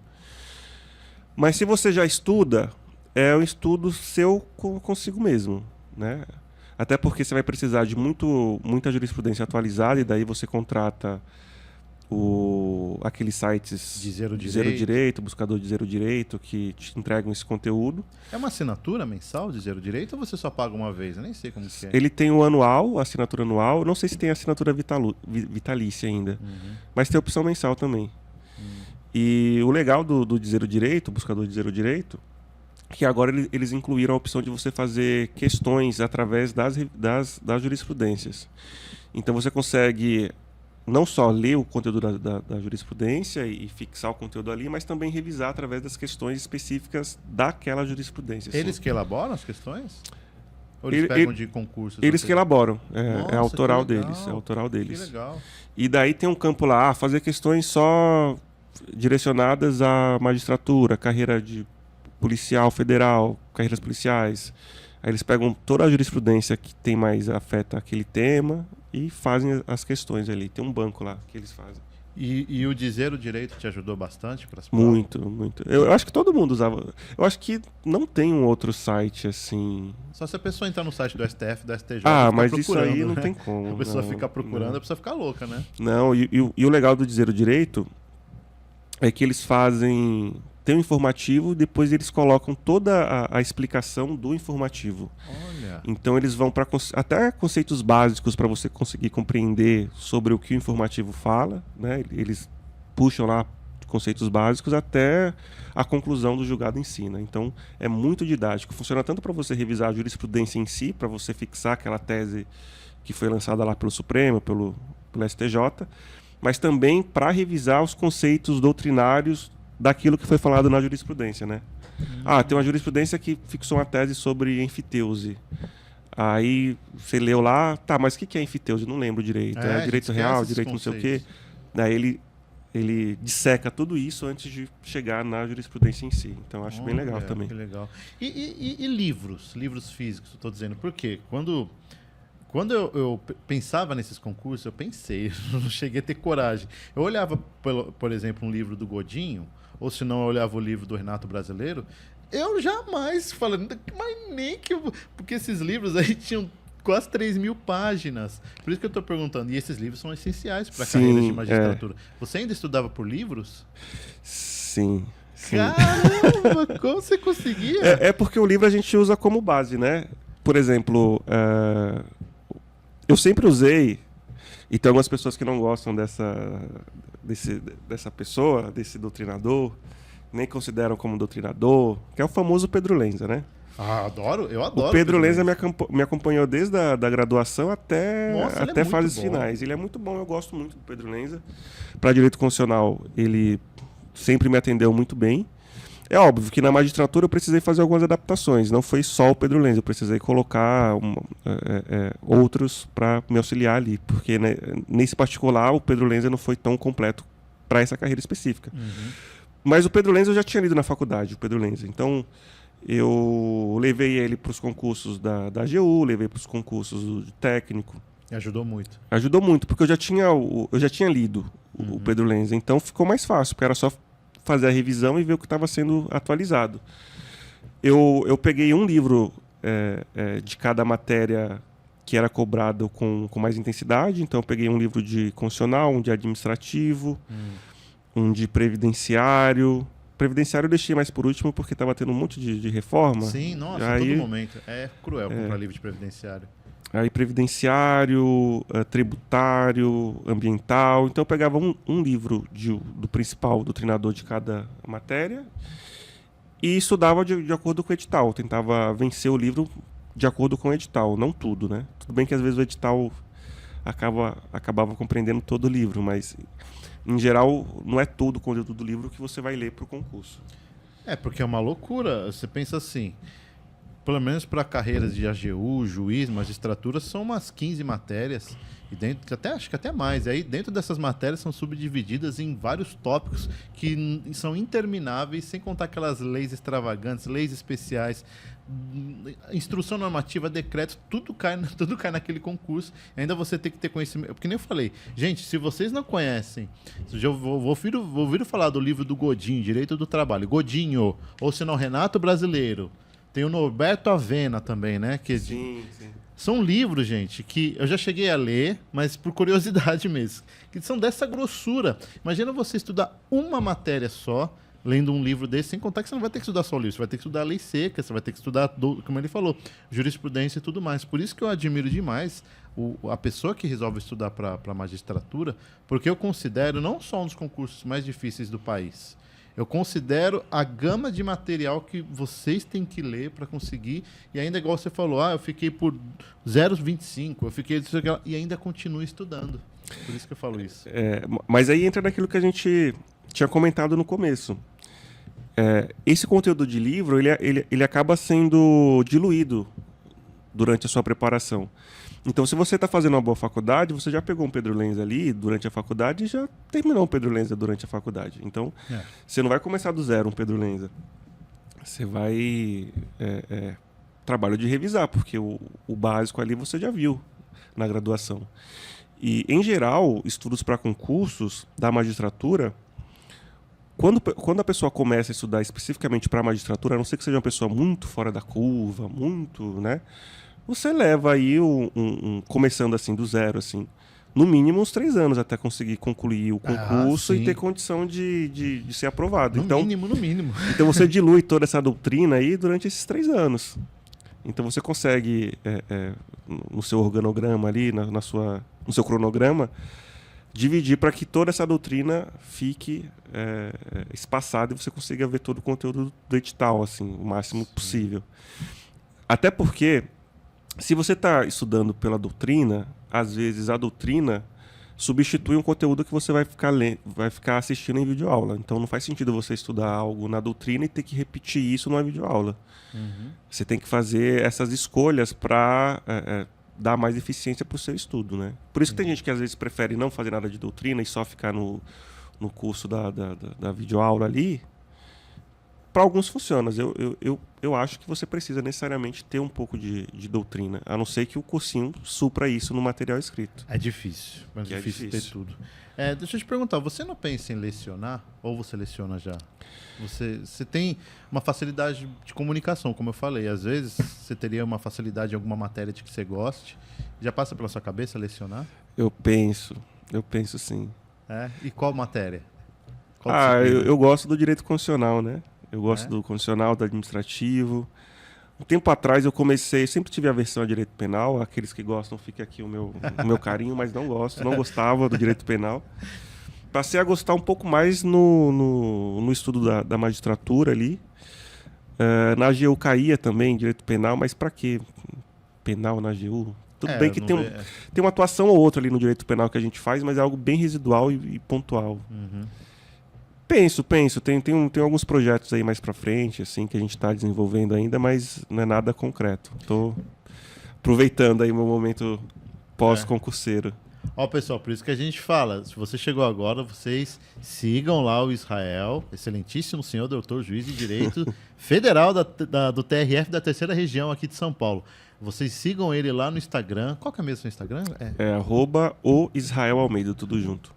Mas se você já estuda, é um estudo seu consigo mesmo, né? Até porque você vai precisar de muita jurisprudência atualizada e daí você contrata aqueles sites De zero direito, buscador de zero direito, que te entregam esse conteúdo. É uma assinatura mensal de zero direito ou você só paga uma vez? Eu nem sei como que é. Ele tem o anual, a assinatura anual. Não sei se tem a assinatura vitalícia ainda, mas tem a opção mensal também. E o legal do de zero direito, buscador de zero direito, que agora eles incluíram a opção de você fazer questões através das jurisprudências. Então você consegue não só ler o conteúdo da jurisprudência e fixar o conteúdo ali, mas também revisar através das questões específicas daquela jurisprudência. Eles que elaboram as questões? Ou eles pegam de concursos? Eles que elaboram. Nossa, é autoral que legal. deles. É autoral deles. Que legal. E daí tem um campo lá, fazer questões só direcionadas à magistratura, carreira de policial federal, carreiras policiais. Aí eles pegam toda a jurisprudência que tem mais afeta aquele tema e fazem as questões ali. Tem um banco lá que eles fazem. E o de zero direito te ajudou bastante para as provas? Muito, muito. Eu acho que todo mundo usava. Eu acho que não tem um outro site assim. Só se a pessoa entrar no site do STF, do STJ. Mas isso aí não tem como. A pessoa fica procurando, a pessoa fica louca, né? Não, e o legal do de zero direito é que eles fazem. Tem um informativo, depois eles colocam toda a explicação do informativo. Olha. Então eles vão para até conceitos básicos para você conseguir compreender sobre o que o informativo fala, né? Eles puxam lá conceitos básicos até a conclusão do julgado em si, né? Então é muito didático. Funciona tanto para você revisar a jurisprudência em si, para você fixar aquela tese que foi lançada lá pelo Supremo, pelo STJ, mas também para revisar os conceitos doutrinários daquilo que foi falado na jurisprudência, né? Tem uma jurisprudência que fixou uma tese sobre enfiteuse. Aí você leu lá, mas o que é enfiteuse? Não lembro direito. É direito real, direito não sei o quê. Daí ele disseca tudo isso antes de chegar na jurisprudência em si. Então acho bem legal também. Que legal. E livros físicos, eu estou dizendo. Por quê? Quando eu pensava nesses concursos, eu não cheguei a ter coragem. Eu olhava, por exemplo, um livro do Godinho, ou se não, eu olhava o livro do Renato Brasileiro, eu jamais falando, mas nem que porque esses livros aí tinham quase 3.000 páginas. Por isso que eu estou perguntando. E esses livros são essenciais para a carreira de magistratura. Você ainda estudava por livros? Sim. Caramba, como você conseguia? É porque o livro a gente usa como base, né? Por exemplo, eu sempre usei, e tem algumas pessoas que não gostam dessa pessoa, desse doutrinador, nem consideram como doutrinador, que é o famoso Pedro Lenza, né? Eu adoro. O Pedro Lenza me acompanhou desde a da graduação até fases finais. Ele é muito bom, eu gosto muito do Pedro Lenza. Para direito constitucional, ele sempre me atendeu muito bem. É óbvio que na magistratura eu precisei fazer algumas adaptações. Não foi só o Pedro Lenza, eu precisei colocar outros para me auxiliar ali. Porque né, nesse particular o Pedro Lenza não foi tão completo para essa carreira específica. Mas o Pedro Lenza eu já tinha lido na faculdade, o Pedro Lenza. Então eu levei ele para os concursos da AGU, levei para os concursos do técnico. Ajudou muito. Ajudou muito, porque eu já tinha lido o Pedro Lenza, então ficou mais fácil, porque era só fazer a revisão e ver o que estava sendo atualizado. Eu peguei um livro de cada matéria que era cobrado com mais intensidade, então eu peguei um livro de constitucional, um de administrativo, um de previdenciário. Previdenciário eu deixei mais por último porque estava tendo um monte de reforma. Sim, nossa, aí, todo momento. É cruel comprar livro de previdenciário. Aí previdenciário, tributário, ambiental. Então eu pegava um livro do principal, do treinador de cada matéria e estudava de acordo com o edital. Eu tentava vencer o livro de acordo com o edital, não tudo, né? Tudo bem que às vezes o edital acabava compreendendo todo o livro, mas em geral não é todo o conteúdo do livro que você vai ler para o concurso. Porque é uma loucura. Você pensa assim, pelo menos para carreiras de AGU, juiz, magistratura, são umas 15 matérias. E dentro, acho que até mais. E aí, dentro dessas matérias, são subdivididas em vários tópicos que são intermináveis, sem contar aquelas leis extravagantes, leis especiais, instrução normativa, decretos, tudo cai naquele concurso. E ainda você tem que ter conhecimento. Porque nem eu falei, gente, se vocês não conhecem, eu vou ouvir falar do livro do Godinho, Direito do Trabalho, Godinho, ou se não, Renato Brasileiro. Tem o Norberto Avena também, né? Sim. São livros, gente, que eu já cheguei a ler, mas por curiosidade mesmo, que são dessa grossura. Imagina você estudar uma matéria só, lendo um livro desse, sem contar que você não vai ter que estudar só o livro, você vai ter que estudar a lei seca, você vai ter que estudar, como ele falou, jurisprudência e tudo mais. Por isso que eu admiro demais a pessoa que resolve estudar para a magistratura, porque eu considero não só um dos concursos mais difíceis do país, eu considero a gama de material que vocês têm que ler para conseguir. E ainda, igual você falou, eu fiquei por 0,25, eu fiquei... E ainda continuo estudando. Por isso que eu falo isso. Mas aí entra naquilo que a gente tinha comentado no começo. Esse conteúdo de livro, ele acaba sendo diluído durante a sua preparação. Então, se você está fazendo uma boa faculdade, você já pegou um Pedro Lenza ali durante a faculdade e já terminou um Pedro Lenza durante a faculdade. Então, você não vai começar do zero um Pedro Lenza. Você vai... trabalho de revisar, porque o básico ali você já viu na graduação. E, em geral, estudos para concursos da magistratura, quando a pessoa começa a estudar especificamente para a magistratura, a não ser que seja uma pessoa muito fora da curva, muito, né? Você leva aí, começando assim, do zero, assim, no mínimo uns 3 anos até conseguir concluir o concurso e ter condição de ser aprovado. No mínimo. Então você dilui toda essa doutrina aí durante esses 3 anos. Então você consegue, no seu organograma ali, no seu cronograma, dividir para que toda essa doutrina fique espaçada e você consiga ver todo o conteúdo do edital, assim, o máximo possível. Até porque, se você está estudando pela doutrina, às vezes a doutrina substitui um conteúdo que você vai ficar assistindo em videoaula. Então não faz sentido você estudar algo na doutrina e ter que repetir isso numa videoaula. Você tem que fazer essas escolhas para dar mais eficiência para o seu estudo, né? Por isso que tem gente que às vezes prefere não fazer nada de doutrina e só ficar no curso da videoaula ali. Para alguns funciona. Eu acho que você precisa necessariamente ter um pouco de doutrina, a não ser que o cursinho supra isso no material escrito. É difícil, mas é difícil ter tudo. Deixa eu te perguntar, você não pensa em lecionar ou você leciona já? Você tem uma facilidade de comunicação, como eu falei. Às vezes você teria uma facilidade em alguma matéria de que você goste. Já passa pela sua cabeça lecionar? Eu penso sim. E qual matéria? Eu gosto do direito constitucional, né? Eu gosto do constitucional, do administrativo. Um tempo atrás eu sempre tive aversão a direito penal. Aqueles que gostam, fica aqui o meu carinho, mas não gostava do direito penal. Passei a gostar um pouco mais no estudo da magistratura ali. Na AGU caía também direito penal, mas para que penal na AGU? Tudo bem que tem uma atuação ou outra ali no direito penal que a gente faz, mas é algo bem residual e pontual. Penso. Tem alguns projetos aí mais pra frente, assim, que a gente tá desenvolvendo ainda, mas não é nada concreto. Tô aproveitando aí o meu momento pós-concurseiro. Pessoal, por isso que a gente fala, se você chegou agora, vocês sigam lá o Israel, excelentíssimo senhor doutor juiz de direito federal do TRF da 3ª região aqui de São Paulo. Vocês sigam ele lá no Instagram. Qual que é mesmo o Instagram? É @o_Israel_Almeida, tudo junto.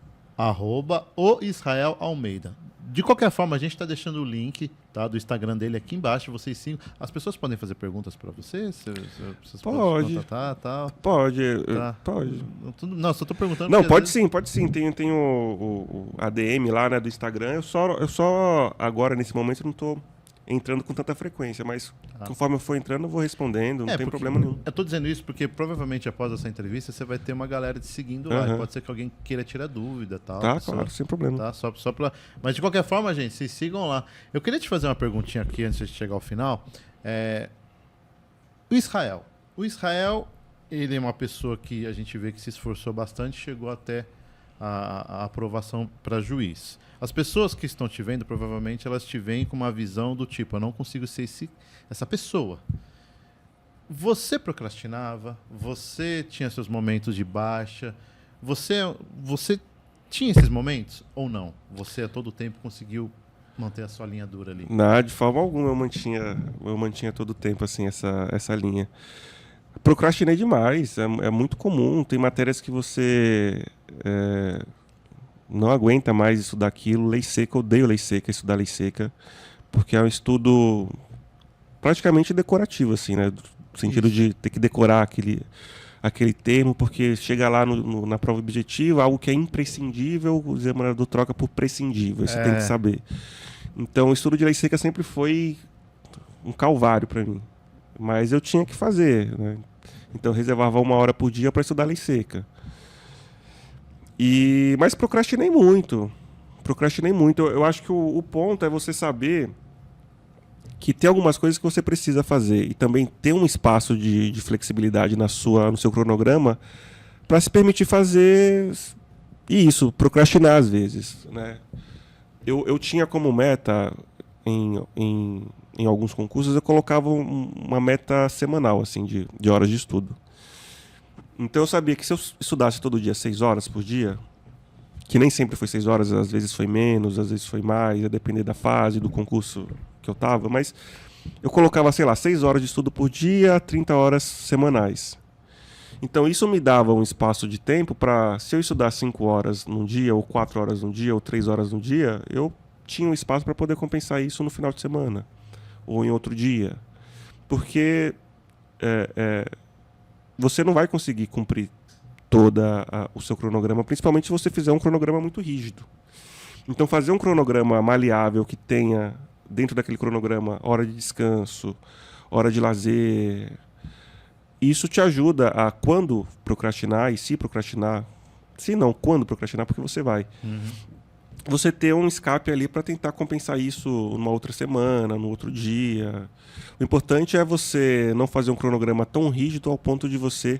@o_Israel_Almeida. De qualquer forma, a gente está deixando o link, tá, do Instagram dele aqui embaixo. Vocês sigam. As pessoas podem fazer perguntas para você? Vocês Pode. Contatar, tal. Pode, Tá. pode. Não, só tô perguntando. Não, porque pode às vezes- sim, pode sim. Tem o ADM lá, né, do Instagram. Eu só agora, nesse momento, eu não tô entrando com tanta frequência, mas conforme eu for entrando, eu vou respondendo, não tem porque problema nenhum. Eu tô dizendo isso porque provavelmente após essa entrevista você vai ter uma galera te seguindo lá. E Aham. pode ser que alguém queira tirar dúvida, tal. Tá, Só- claro, sem problema. Tá, só pra... Mas de qualquer forma, gente, vocês sigam lá. Eu queria te fazer uma perguntinha aqui antes de chegar ao final. O Israel. O Israel, ele é uma pessoa que a gente vê que se esforçou bastante, chegou até a aprovação para juiz. As pessoas que estão te vendo, provavelmente, elas te veem com uma visão do tipo, eu não consigo ser essa pessoa. Você procrastinava? Você tinha seus momentos de baixa? Você tinha esses momentos ou não? Você a todo tempo conseguiu manter a sua linha dura ali? Não, de forma alguma eu mantinha todo o tempo assim essa linha. Procrastinei demais, é muito comum. Tem matérias que você não aguenta mais estudar aquilo. Lei seca, eu odeio lei seca, estudar lei seca, porque é um estudo praticamente decorativo, assim, né? No sentido Isso. de ter que decorar aquele termo, porque chega lá na prova objetiva, algo que é imprescindível, o examinador troca por prescindível, você tem que saber. Então, o estudo de lei seca sempre foi um calvário para mim. Mas eu tinha que fazer, né? Então, eu reservava 1 hora por dia para estudar lei seca. Mas procrastinei muito. Eu acho que o ponto é você saber que tem algumas coisas que você precisa fazer e também ter um espaço de flexibilidade no seu cronograma para se permitir fazer isso, procrastinar às vezes, né? Eu tinha como meta em alguns concursos, eu colocava uma meta semanal assim de horas de estudo. Então eu sabia que se eu estudasse todo dia 6 horas por dia, que nem sempre foi 6 horas, às vezes foi menos, às vezes foi mais, ia depender da fase, do concurso que eu estava, mas eu colocava, sei lá, 6 horas de estudo por dia, 30 horas semanais. Então isso me dava um espaço de tempo para, se eu estudar 5 horas num dia, ou 4 horas num dia, ou 3 horas num dia, eu tinha um espaço para poder compensar isso no final de semana, ou em outro dia. Porque você não vai conseguir cumprir todo o seu cronograma, principalmente se você fizer um cronograma muito rígido. Então fazer um cronograma maleável que tenha dentro daquele cronograma hora de descanso, hora de lazer, isso te ajuda a, quando procrastinar, e se procrastinar, se não, quando procrastinar, porque você vai, você ter um escape ali para tentar compensar isso numa outra semana, no outro dia. O importante é você não fazer um cronograma tão rígido ao ponto de você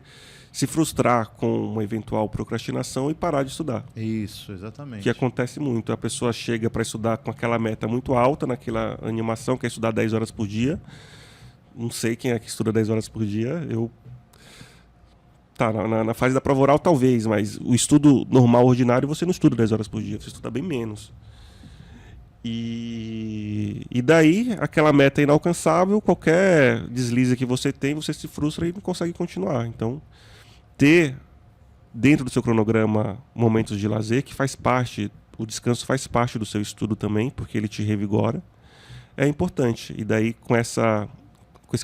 se frustrar com uma eventual procrastinação e parar de estudar. Isso, exatamente. Que acontece muito. A pessoa chega para estudar com aquela meta muito alta, naquela animação, quer estudar 10 horas por dia. Não sei quem é que estuda 10 horas por dia. Na fase da prova oral, talvez, mas o estudo normal, ordinário, você não estuda 10 horas por dia, você estuda bem menos. E daí, aquela meta é inalcançável, qualquer deslize que você tem, você se frustra e não consegue continuar. Então, ter dentro do seu cronograma momentos de lazer, que faz parte, o descanso faz parte do seu estudo também, porque ele te revigora, é importante. E daí, com esse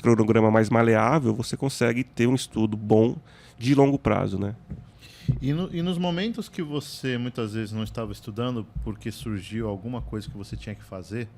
cronograma mais maleável, você consegue ter um estudo bom de longo prazo, né? E nos momentos que você muitas vezes não estava estudando porque surgiu alguma coisa que você tinha que fazer,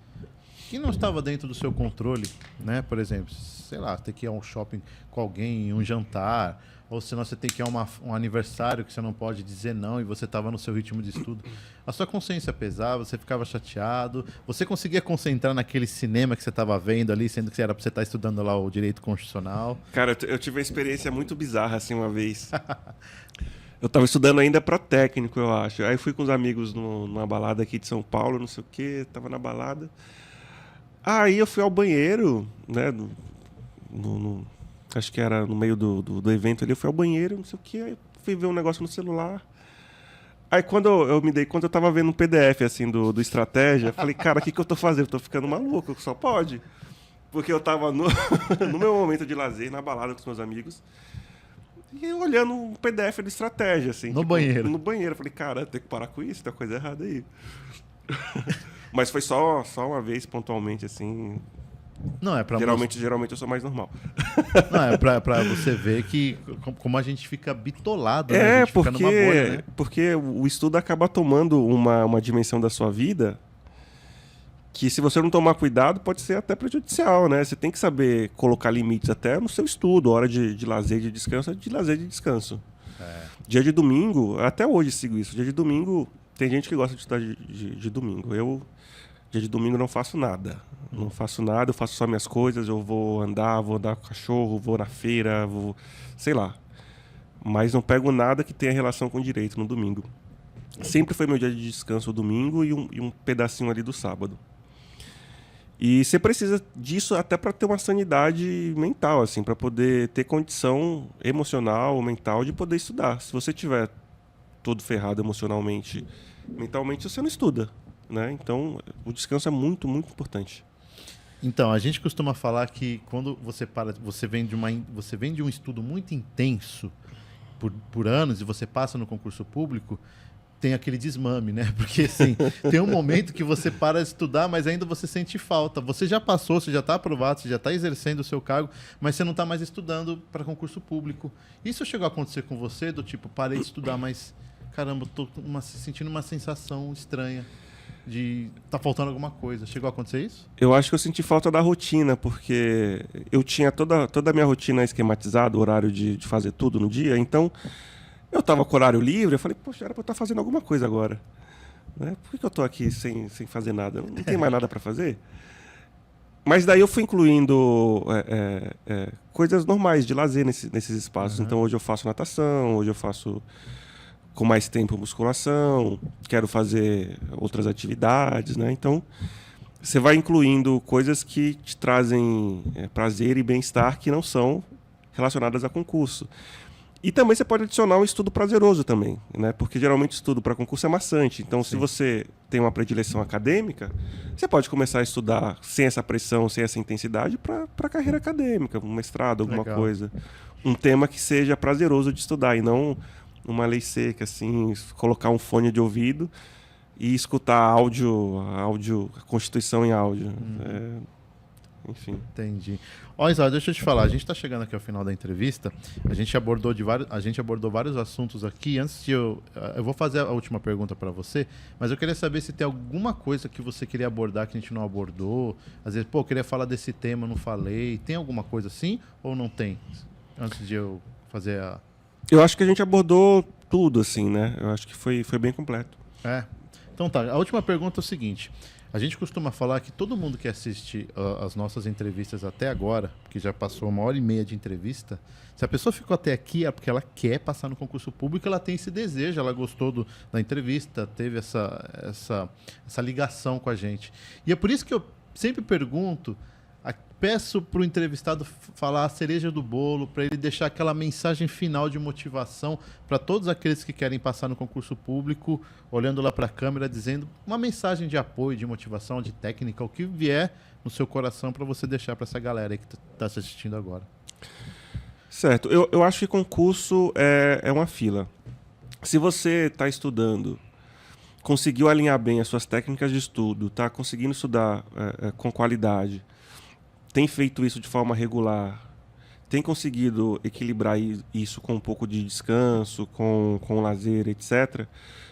que não estava dentro do seu controle, né? Por exemplo, sei lá, ter que ir a um shopping com alguém, um jantar, ou senão você tem que ir a um aniversário que você não pode dizer não e você estava no seu ritmo de estudo. A sua consciência pesava, você ficava chateado, você conseguia concentrar naquele cinema que você estava vendo ali, sendo que era para você estar estudando lá o direito constitucional. Cara, eu tive uma experiência muito bizarra assim uma vez. Eu estava estudando ainda para técnico, eu acho. Aí fui com os amigos numa balada aqui de São Paulo, não sei o quê, tava na balada. Aí eu fui ao banheiro, né, acho que era no meio do evento ali, eu fui ao banheiro, não sei o quê, aí fui ver um negócio no celular. Aí quando eu me dei conta, eu tava vendo um PDF assim do Estratégia, eu falei, cara, o que eu tô fazendo? Eu tô ficando maluco, só pode. Porque eu tava no meu momento de lazer, na balada com os meus amigos, e eu olhando um PDF de estratégia, assim. No banheiro. No banheiro. Eu falei, cara, tem que parar com isso, tem coisa errada aí. Mas foi só uma vez, pontualmente, assim. Não, é pra Geralmente eu sou mais normal. Não, é pra você ver que como a gente fica bitolado, né? A gente fica numa bolha, né? Porque o estudo acaba tomando uma dimensão da sua vida que, se você não tomar cuidado, pode ser até prejudicial, né? Você tem que saber colocar limites até no seu estudo. Hora de lazer, de descanso, é de lazer, de descanso. Dia de domingo, até hoje sigo isso. Dia de domingo, tem gente que gosta de estudar de domingo. Dia de domingo, não faço nada. Não faço nada, eu faço só minhas coisas. Eu vou andar com o cachorro, vou na feira, sei lá. Mas não pego nada que tenha relação com direito no domingo. Sempre foi meu dia de descanso o domingo e um pedacinho ali do sábado. E você precisa disso até para ter uma sanidade mental, assim, para poder ter condição emocional, mental de poder estudar. Se você tiver todo ferrado emocionalmente, mentalmente, você não estuda, né? Então, o descanso é muito, muito importante. Então, a gente costuma falar que quando você vem de um estudo muito intenso por anos e você passa no concurso público, tem aquele desmame, né? Porque, assim, tem um momento que você para de estudar, mas ainda você sente falta. Você já passou, você já está aprovado, você já está exercendo o seu cargo, mas você não está mais estudando para concurso público. Isso chegou a acontecer com você, do tipo, parei de estudar, mas, caramba, estou sentindo uma sensação estranha de tá faltando alguma coisa. Chegou a acontecer isso? Eu acho que eu senti falta da rotina, porque eu tinha toda a minha rotina esquematizada, o horário de fazer tudo no dia, então eu estava com o horário livre, eu falei, poxa, era para eu estar fazendo alguma coisa agora. Né? Por que eu estou aqui sem fazer nada? Não tem mais nada para fazer? Mas daí eu fui incluindo coisas normais de lazer nesses espaços. Então hoje eu faço natação, hoje eu faço com mais tempo musculação, quero fazer outras atividades, né? Então você vai incluindo coisas que te trazem prazer e bem-estar que não são relacionadas a concurso. E também você pode adicionar um estudo prazeroso também, né? Porque geralmente o estudo para concurso é maçante. Então, se você tem uma predileção acadêmica, você pode começar a estudar sem essa pressão, sem essa intensidade, para a carreira acadêmica, um mestrado, alguma coisa. Um tema que seja prazeroso de estudar e não uma lei seca, assim, colocar um fone de ouvido e escutar áudio, Constituição em áudio. Enfim. Entendi. Ó, Isa, deixa eu te falar, a gente está chegando aqui ao final da entrevista, a gente abordou vários assuntos aqui. Antes de eu vou fazer a última pergunta para você, mas eu queria saber se tem alguma coisa que você queria abordar que a gente não abordou. Às vezes, eu queria falar desse tema, não falei. Tem alguma coisa assim ou não tem? Antes de eu fazer a... Eu acho que a gente abordou tudo, assim, né? Eu acho que foi bem completo. Então tá, a última pergunta é o seguinte. A gente costuma falar que todo mundo que assiste as nossas entrevistas até agora, que já passou 1h30 de entrevista, se a pessoa ficou até aqui é porque ela quer passar no concurso público, ela tem esse desejo, ela gostou da entrevista, teve essa ligação com a gente. E é por isso que eu sempre pergunto, peço para o entrevistado falar a cereja do bolo, para ele deixar aquela mensagem final de motivação para todos aqueles que querem passar no concurso público, olhando lá para a câmera, dizendo uma mensagem de apoio, de motivação, de técnica, o que vier no seu coração para você deixar para essa galera aí que está se assistindo agora. Certo. Eu acho que concurso é uma fila. Se você está estudando, conseguiu alinhar bem as suas técnicas de estudo, está conseguindo estudar com qualidade, tem feito isso de forma regular, tem conseguido equilibrar isso com um pouco de descanso, com lazer, etc.,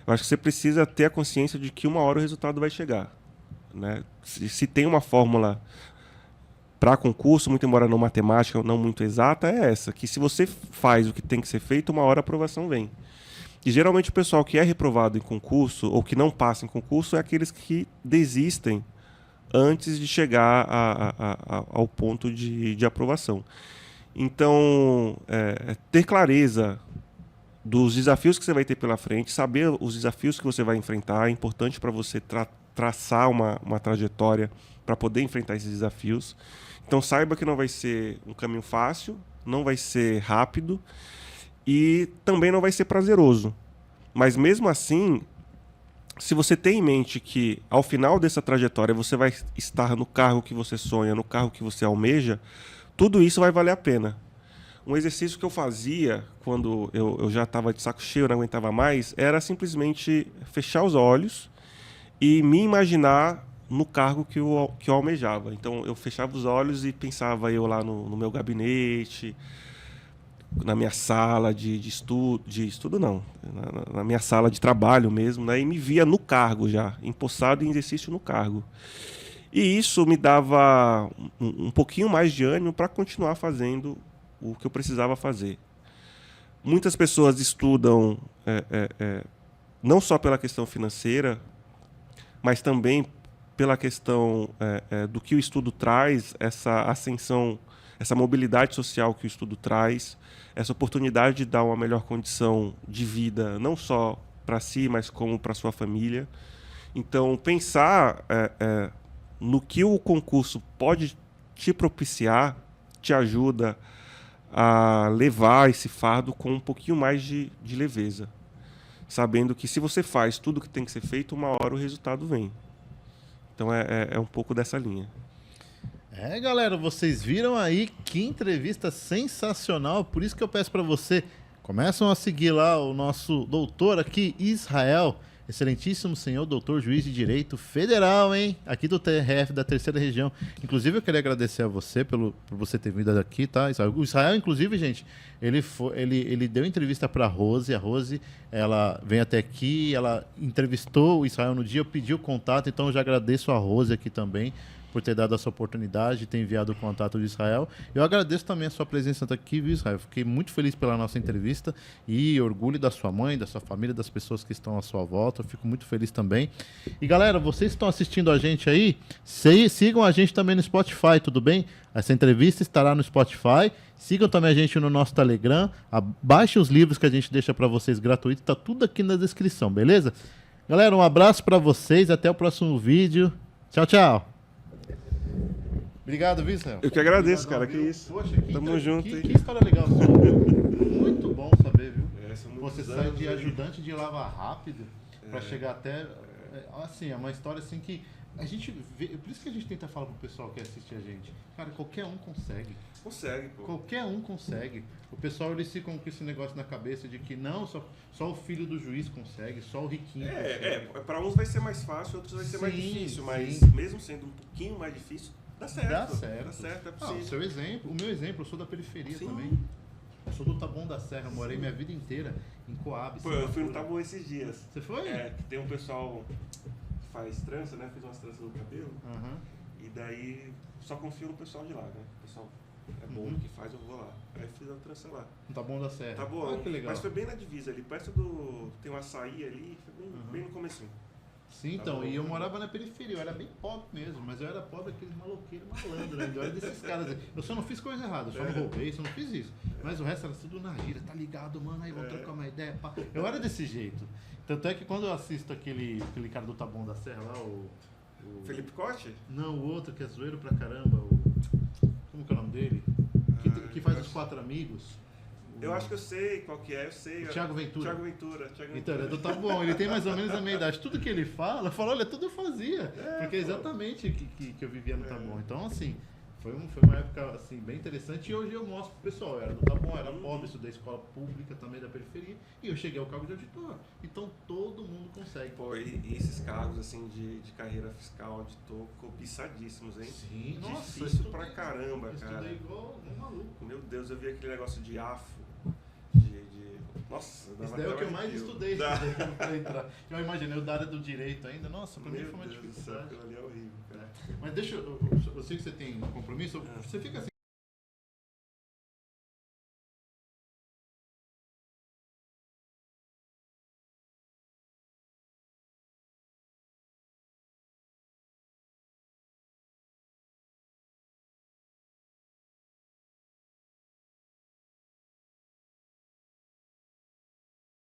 eu acho que você precisa ter a consciência de que uma hora o resultado vai chegar. Né? Se tem uma fórmula para concurso, muito embora não matemática, não muito exata, é essa, que se você faz o que tem que ser feito, uma hora a aprovação vem. E geralmente o pessoal que é reprovado em concurso, ou que não passa em concurso, é aqueles que desistem antes de chegar ao ponto de aprovação. Então, ter clareza dos desafios que você vai ter pela frente, saber os desafios que você vai enfrentar, é importante para você traçar uma trajetória para poder enfrentar esses desafios. Então, saiba que não vai ser um caminho fácil, não vai ser rápido e também não vai ser prazeroso. Mas, mesmo assim, se você tem em mente que ao final dessa trajetória você vai estar no cargo que você sonha, no cargo que você almeja, tudo isso vai valer a pena. Um exercício que eu fazia quando eu já estava de saco cheio, não aguentava mais, era simplesmente fechar os olhos e me imaginar no cargo que eu almejava. Então, eu fechava os olhos e pensava eu lá no meu gabinete, na minha sala de estudo não, na minha sala de trabalho mesmo, né? E me via no cargo já, empossado em exercício no cargo. E isso me dava um pouquinho mais de ânimo para continuar fazendo o que eu precisava fazer. Muitas pessoas estudam não só pela questão financeira, mas também pela questão do que o estudo traz, essa ascensão, essa mobilidade social que o estudo traz, essa oportunidade de dar uma melhor condição de vida, não só para si, mas como para sua família. Então, pensar no que o concurso pode te propiciar, te ajuda a levar esse fardo com um pouquinho mais de leveza, sabendo que se você faz tudo o que tem que ser feito, uma hora o resultado vem. Então é um pouco dessa linha. Galera, vocês viram aí que entrevista sensacional, por isso que eu peço para você, começam a seguir lá o nosso doutor aqui, Israel, excelentíssimo senhor doutor juiz de direito federal, hein? Aqui do TRF da terceira região. Inclusive, eu queria agradecer a você por você ter vindo aqui, tá? O Israel, inclusive, gente, ele deu entrevista para a Rose, ela vem até aqui, ela entrevistou o Israel no dia, eu pedi o contato, então eu já agradeço a Rose aqui também por ter dado essa oportunidade, ter enviado o contato de Israel. Eu agradeço também a sua presença aqui, viu, Israel? Fiquei muito feliz pela nossa entrevista e orgulho da sua mãe, da sua família, das pessoas que estão à sua volta. Eu fico muito feliz também. E, galera, vocês que estão assistindo a gente aí, sigam a gente também no Spotify, tudo bem? Essa entrevista estará no Spotify. Sigam também a gente no nosso Telegram. Baixem os livros que a gente deixa para vocês gratuitos. Tá tudo aqui na descrição, beleza? Galera, um abraço para vocês. Até o próximo vídeo. Tchau, tchau. Obrigado, viu, Israel? Eu que agradeço, cara, que isso. Poxa, Tamo junto. Que história legal sua. Muito bom saber, viu? Você sai de ajudante de lava rápido para chegar até... Assim, é uma história assim que a gente vê... Por isso que a gente tenta falar pro pessoal que assiste a gente. Cara, qualquer um consegue. Consegue, pô. Qualquer um consegue. O pessoal, eles ficam com esse negócio na cabeça de que não, só o filho do juiz consegue, só o riquinho consegue. Para uns vai ser mais fácil, outros vai ser mais difícil, mas sim. mesmo sendo um pouquinho mais difícil, dá certo. Dá certo, é possível. O meu exemplo, eu sou da periferia Sim. também. Eu sou do Taboão da Serra, morei minha vida inteira em Coab. Pô, eu fui no Taboão esses dias. Você foi? Que tem um pessoal que faz trança, né? Fiz umas tranças no cabelo. Uhum. E daí só confio no pessoal de lá, né? O pessoal é bom no que faz, eu vou lá. Aí fiz a trança lá. No Taboão da Serra. Tá bom, que legal. mas foi bem na divisa ali, perto do... Tem um açaí ali, foi bem no comecinho. Sim, então, tá, e eu morava na periferia, eu era bem pobre mesmo, mas eu era pobre aqueles maloqueiros malandros, né? Eu era desses caras. Eu só não fiz coisa errada, eu só não roubei, só não fiz isso. Mas o resto era tudo na gira, tá ligado, mano? Aí vamos trocar uma ideia, pá. Eu era desse jeito. Tanto é que quando eu assisto aquele cara do Taboão da Serra lá, o Felipe Cote? Não, o outro que é zoeiro pra caramba, como que é o nome dele? Que faz os quatro amigos. Eu acho que eu sei qual que é, eu sei. Thiago Ventura. Thiago Ventura. Então, ele é do Taboão, ele tem mais ou menos a minha idade. Tudo que ele fala, olha, tudo eu fazia. Porque é exatamente que eu vivia no Taboão. Então, assim, foi uma época assim, bem interessante. E hoje eu mostro pro pessoal, eu era do Taboão, era pobre, estudei escola pública também da periferia. E eu cheguei ao cargo de auditor. Então, todo mundo consegue. Pô, e esses cargos, assim, de carreira fiscal, auditor, cobiçadíssimos, hein? Sim, difícil pra caramba, cara. Estudei igual um maluco. Meu Deus, eu vi aquele negócio de AFO. Nossa, isso daí é o que eu mais estudei. Eu imaginei o da área do direito ainda. Nossa, pra mim foi uma dificuldade. Aquilo ali é horrível, cara. Mas deixa eu sei que você tem compromisso. Você fica assim